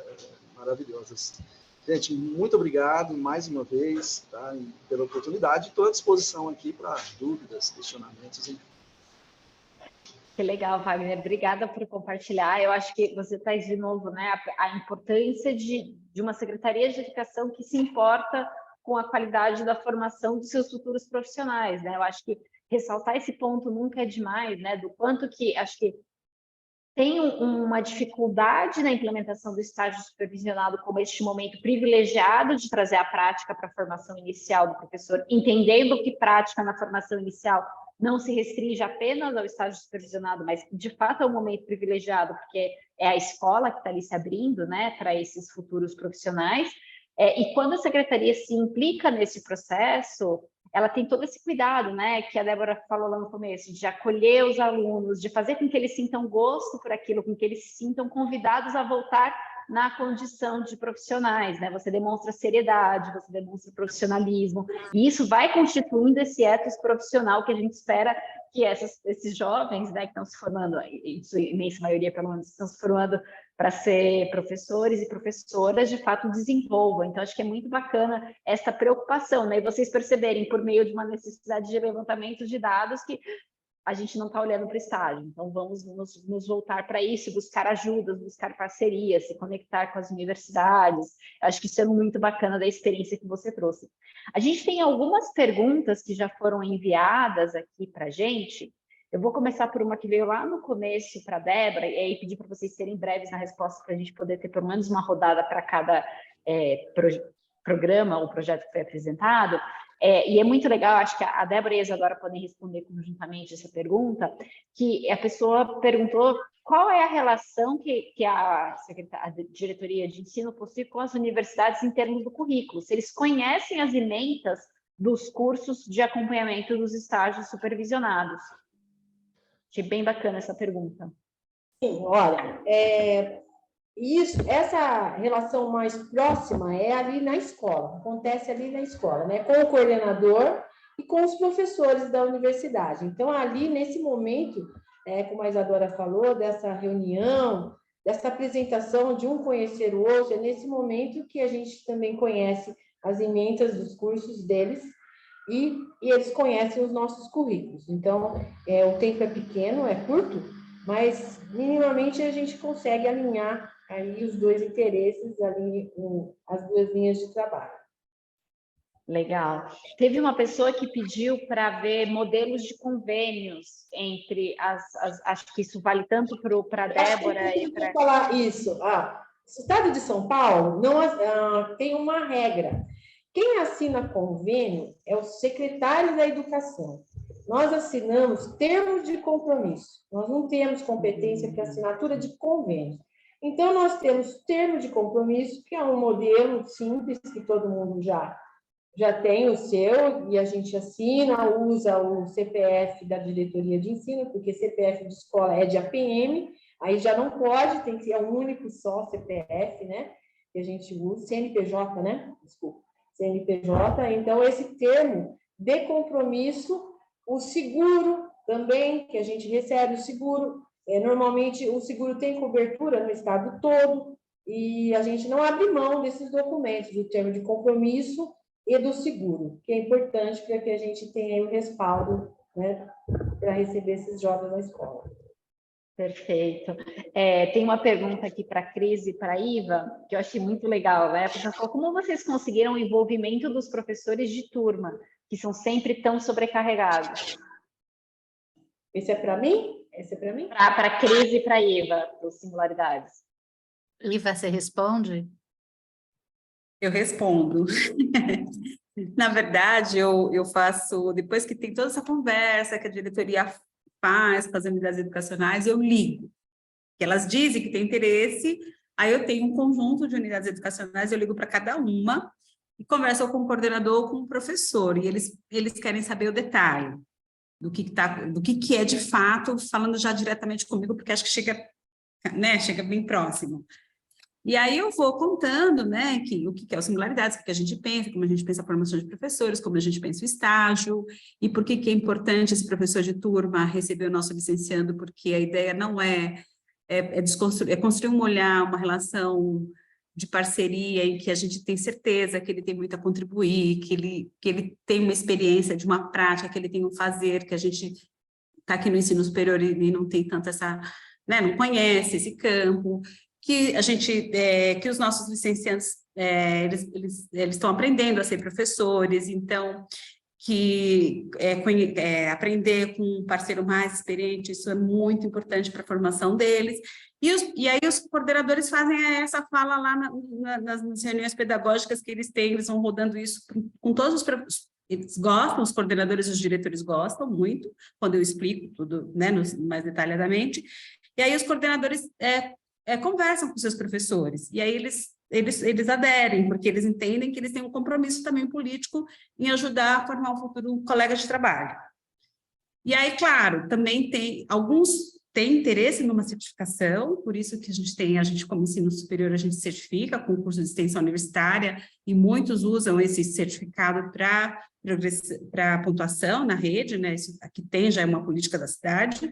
maravilhosas. Gente, muito obrigado mais uma vez, tá, pela oportunidade, estou à disposição aqui para dúvidas, questionamentos, enfim. Que legal, Wagner. Obrigada por compartilhar. Eu acho que você traz de novo, né, a importância de uma Secretaria de Educação que se importa com a qualidade da formação dos seus futuros profissionais, né? Eu acho que ressaltar esse ponto nunca é demais, né? Do quanto que acho que tem uma dificuldade na implementação do estágio supervisionado como este momento privilegiado de trazer a prática para a formação inicial do professor, entendendo que prática na formação inicial não se restringe apenas ao estágio supervisionado, mas de fato é um momento privilegiado, porque é a escola que está ali se abrindo, né, para esses futuros profissionais. E quando a secretaria se implica nesse processo, ela tem todo esse cuidado, né, que a Débora falou lá no começo, de acolher os alunos, de fazer com que eles sintam gosto por aquilo, com que eles se sintam convidados a voltar na condição de profissionais, né? Você demonstra seriedade, você demonstra profissionalismo, e isso vai constituindo esse ethos profissional que a gente espera que esses jovens, né, que estão se formando, isso, imensa maioria pelo menos, estão se formando para ser professores e professoras, de fato desenvolvam. Então, acho que é muito bacana essa preocupação, né? E vocês perceberem, por meio de uma necessidade de levantamento de dados, que a gente não está olhando para o estágio. Então, vamos nos voltar para isso, buscar ajudas, buscar parcerias, se conectar com as universidades. Acho que isso é muito bacana da experiência que você trouxe. A gente tem algumas perguntas que já foram enviadas aqui para a gente. Eu vou começar por uma que veio lá no começo para a Débora, e aí pedir para vocês serem breves na resposta, para a gente poder ter pelo menos uma rodada para cada programa ou projeto que foi apresentado. E é muito legal, acho que a Débora e a Isadora podem responder conjuntamente essa pergunta, que a pessoa perguntou qual é a relação que a diretoria de ensino possui com as universidades em termos do currículo, se eles conhecem as ementas dos cursos de acompanhamento dos estágios supervisionados. Achei bem bacana essa pergunta. Sim, olha, essa relação mais próxima é ali na escola, acontece ali na escola, né? Com o coordenador e com os professores da universidade. Então, ali, nesse momento, como a Isadora falou, dessa reunião, dessa apresentação de um conhecer o outro, é nesse momento que a gente também conhece as ementas dos cursos deles e eles conhecem os nossos currículos. Então, o tempo é pequeno, é curto, mas minimamente a gente consegue alinhar aí os dois interesses, ali, as duas linhas de trabalho. Legal. Teve uma pessoa que pediu para ver modelos de convênios entre acho que isso vale tanto para a Débora e para... falar isso. O Estado de São Paulo tem uma regra. Quem assina convênio é o secretário da Educação. Nós assinamos termos de compromisso. Nós não temos competência para assinatura de convênio. Então, nós temos termo de compromisso, que é um modelo simples, que todo mundo já tem o seu, e a gente assina, usa o CPF da diretoria de ensino, porque CPF de escola é de APM, aí já não pode, tem que ser um único só CPF, né? Que a gente usa, CNPJ, né? Desculpa, CNPJ. Então, esse termo de compromisso, o seguro também, que a gente recebe o seguro, normalmente o seguro tem cobertura no estado todo, e a gente não abre mão desses documentos, do termo de compromisso e do seguro, que é importante para que a gente tenha o respaldo, né, para receber esses jovens na escola. Perfeito. Tem uma pergunta aqui para a Cris e para a Iva, que eu achei muito legal, né? A pessoa falou, como vocês conseguiram o envolvimento dos professores de turma, que são sempre tão sobrecarregados? Esse é para mim? Esse é para mim? Para a Cris e para a Iva, dos Singularidades. Iva, você responde? Eu respondo. Na verdade, eu faço, depois que tem toda essa conversa que a diretoria faz com as unidades educacionais, eu ligo. Elas dizem que tem interesse, aí eu tenho um conjunto de unidades educacionais, eu ligo para cada uma e conversam com o coordenador ou com o professor, e eles querem saber o detalhe do que é de fato, falando já diretamente comigo, porque acho que chega, né, chega bem próximo. E aí eu vou contando, né, o que é o Singularidades, o que a gente pensa, como a gente pensa a formação de professores, como a gente pensa o estágio, e por que é importante esse professor de turma receber o nosso licenciando, porque a ideia não é construir uma relação de parceria em que a gente tem certeza que ele tem muito a contribuir, que ele tem uma experiência de uma prática, que ele tem um fazer, que a gente está aqui no ensino superior e não tem tanto essa, né, não conhece esse campo, que a gente, que os nossos licenciandos, eles estão aprendendo a ser professores, então, aprender com um parceiro mais experiente, isso é muito importante para a formação deles, e aí os coordenadores fazem essa fala lá nas reuniões pedagógicas que eles têm, eles vão rodando isso com todos os professores. Eles gostam, os coordenadores e os diretores gostam muito, quando eu explico tudo, né, mais detalhadamente, e aí os coordenadores conversam com seus professores, e aí eles aderem, porque eles entendem que eles têm um compromisso também político em ajudar a formar um futuro colega de trabalho. E aí, claro, também alguns têm interesse numa certificação, por isso que a gente como ensino superior, a gente certifica com o curso de extensão universitária, e muitos usam esse certificado para pontuação na rede, né? Isso aqui já é uma política da cidade,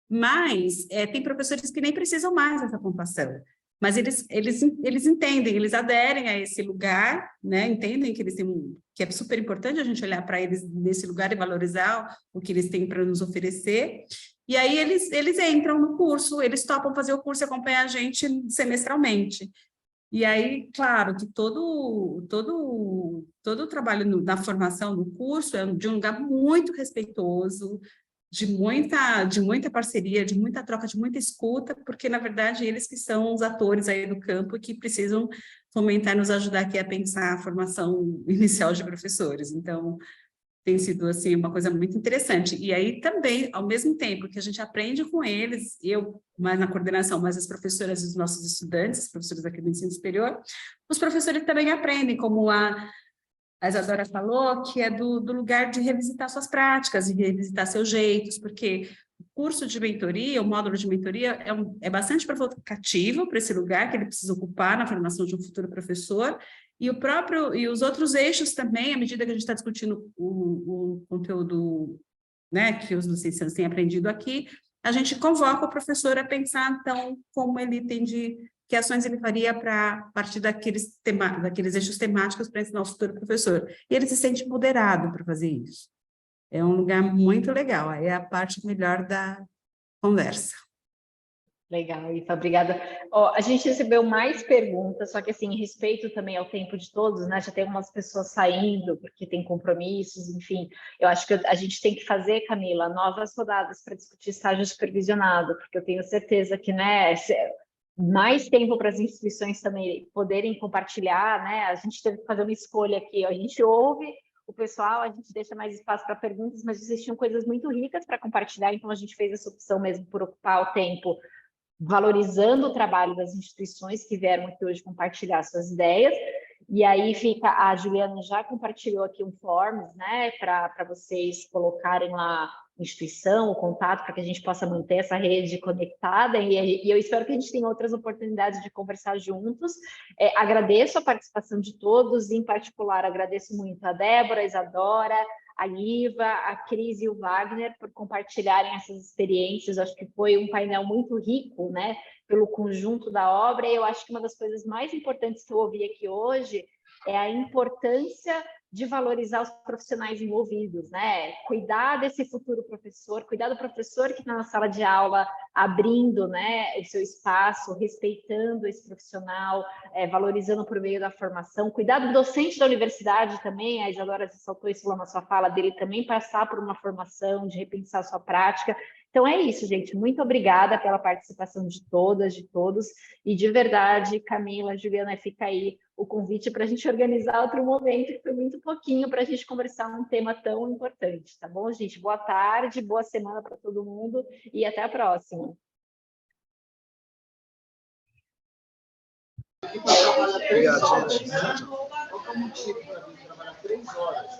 mas tem professores que nem precisam mais dessa pontuação, mas eles entendem, eles aderem a esse lugar, né? Entendem que eles têm que é super importante a gente olhar para eles nesse lugar e valorizar o que eles têm para nos oferecer, e aí eles entram no curso, eles topam fazer o curso e acompanhar a gente semestralmente. E aí, claro, que todo o trabalho na formação do curso é de um lugar muito respeitoso, de muita parceria, de muita troca, de muita escuta, porque, na verdade, eles que são os atores aí do campo e que precisam fomentar e nos ajudar aqui a pensar a formação inicial de professores. Então, tem sido, assim, uma coisa muito interessante. E aí, também, ao mesmo tempo que a gente aprende com eles, eu mais na coordenação, mas as professoras e os nossos estudantes, os professores aqui do ensino superior, os professores também aprendem, como a Isadora falou, que é do lugar de revisitar suas práticas e revisitar seus jeitos, porque o curso de mentoria, o módulo de mentoria é bastante provocativo para esse lugar que ele precisa ocupar na formação de um futuro professor, e os outros eixos também, à medida que a gente está discutindo o conteúdo, né, que os licenciados têm aprendido aqui, a gente convoca o professor a pensar, então, como ele entende, que ações ele faria a partir daqueles eixos temáticos para ensinar o futuro professor. E ele se sente moderado para fazer isso. É um lugar muito legal, aí é a parte melhor da conversa. Legal, Ifa, obrigada. A gente recebeu mais perguntas, só que assim, em respeito também ao tempo de todos, né? Já tem algumas pessoas saindo porque tem compromissos, enfim. Eu acho que a gente tem que fazer, Camila, novas rodadas para discutir estágio supervisionado, porque eu tenho certeza que, né, mais tempo para as instituições também poderem compartilhar, né? A gente teve que fazer uma escolha aqui, a gente ouve o pessoal, a gente deixa mais espaço para perguntas, mas existiam coisas muito ricas para compartilhar, então a gente fez essa opção mesmo por ocupar o tempo valorizando o trabalho das instituições que vieram aqui hoje compartilhar suas ideias. E aí a Juliana já compartilhou aqui um forms, né, para vocês colocarem lá a instituição, o contato, para que a gente possa manter essa rede conectada, e eu espero que a gente tenha outras oportunidades de conversar juntos. Agradeço a participação de todos, em particular agradeço muito a Débora, a Isadora, a Iva, a Cris e o Wagner por compartilharem essas experiências. Acho que foi um painel muito rico, né, pelo conjunto da obra, e eu acho que uma das coisas mais importantes que eu ouvi aqui hoje é a importância de valorizar os profissionais envolvidos, né? Cuidar desse futuro professor, cuidar do professor que está na sala de aula, abrindo, né, o seu espaço, respeitando esse profissional, valorizando por meio da formação, cuidar do docente da universidade também, a Isadora ressaltou isso lá na sua fala, dele também passar por uma formação, de repensar a sua prática. Então é isso, gente. Muito obrigada pela participação de todas, de todos. E de verdade, Camila, Juliana, fica aí o convite para a gente organizar outro momento, que foi muito pouquinho para a gente conversar um tema tão importante, tá bom, gente? Boa tarde, boa semana para todo mundo e até a próxima. Obrigado, gente. Qual é o motivo para vir trabalhar 3 horas?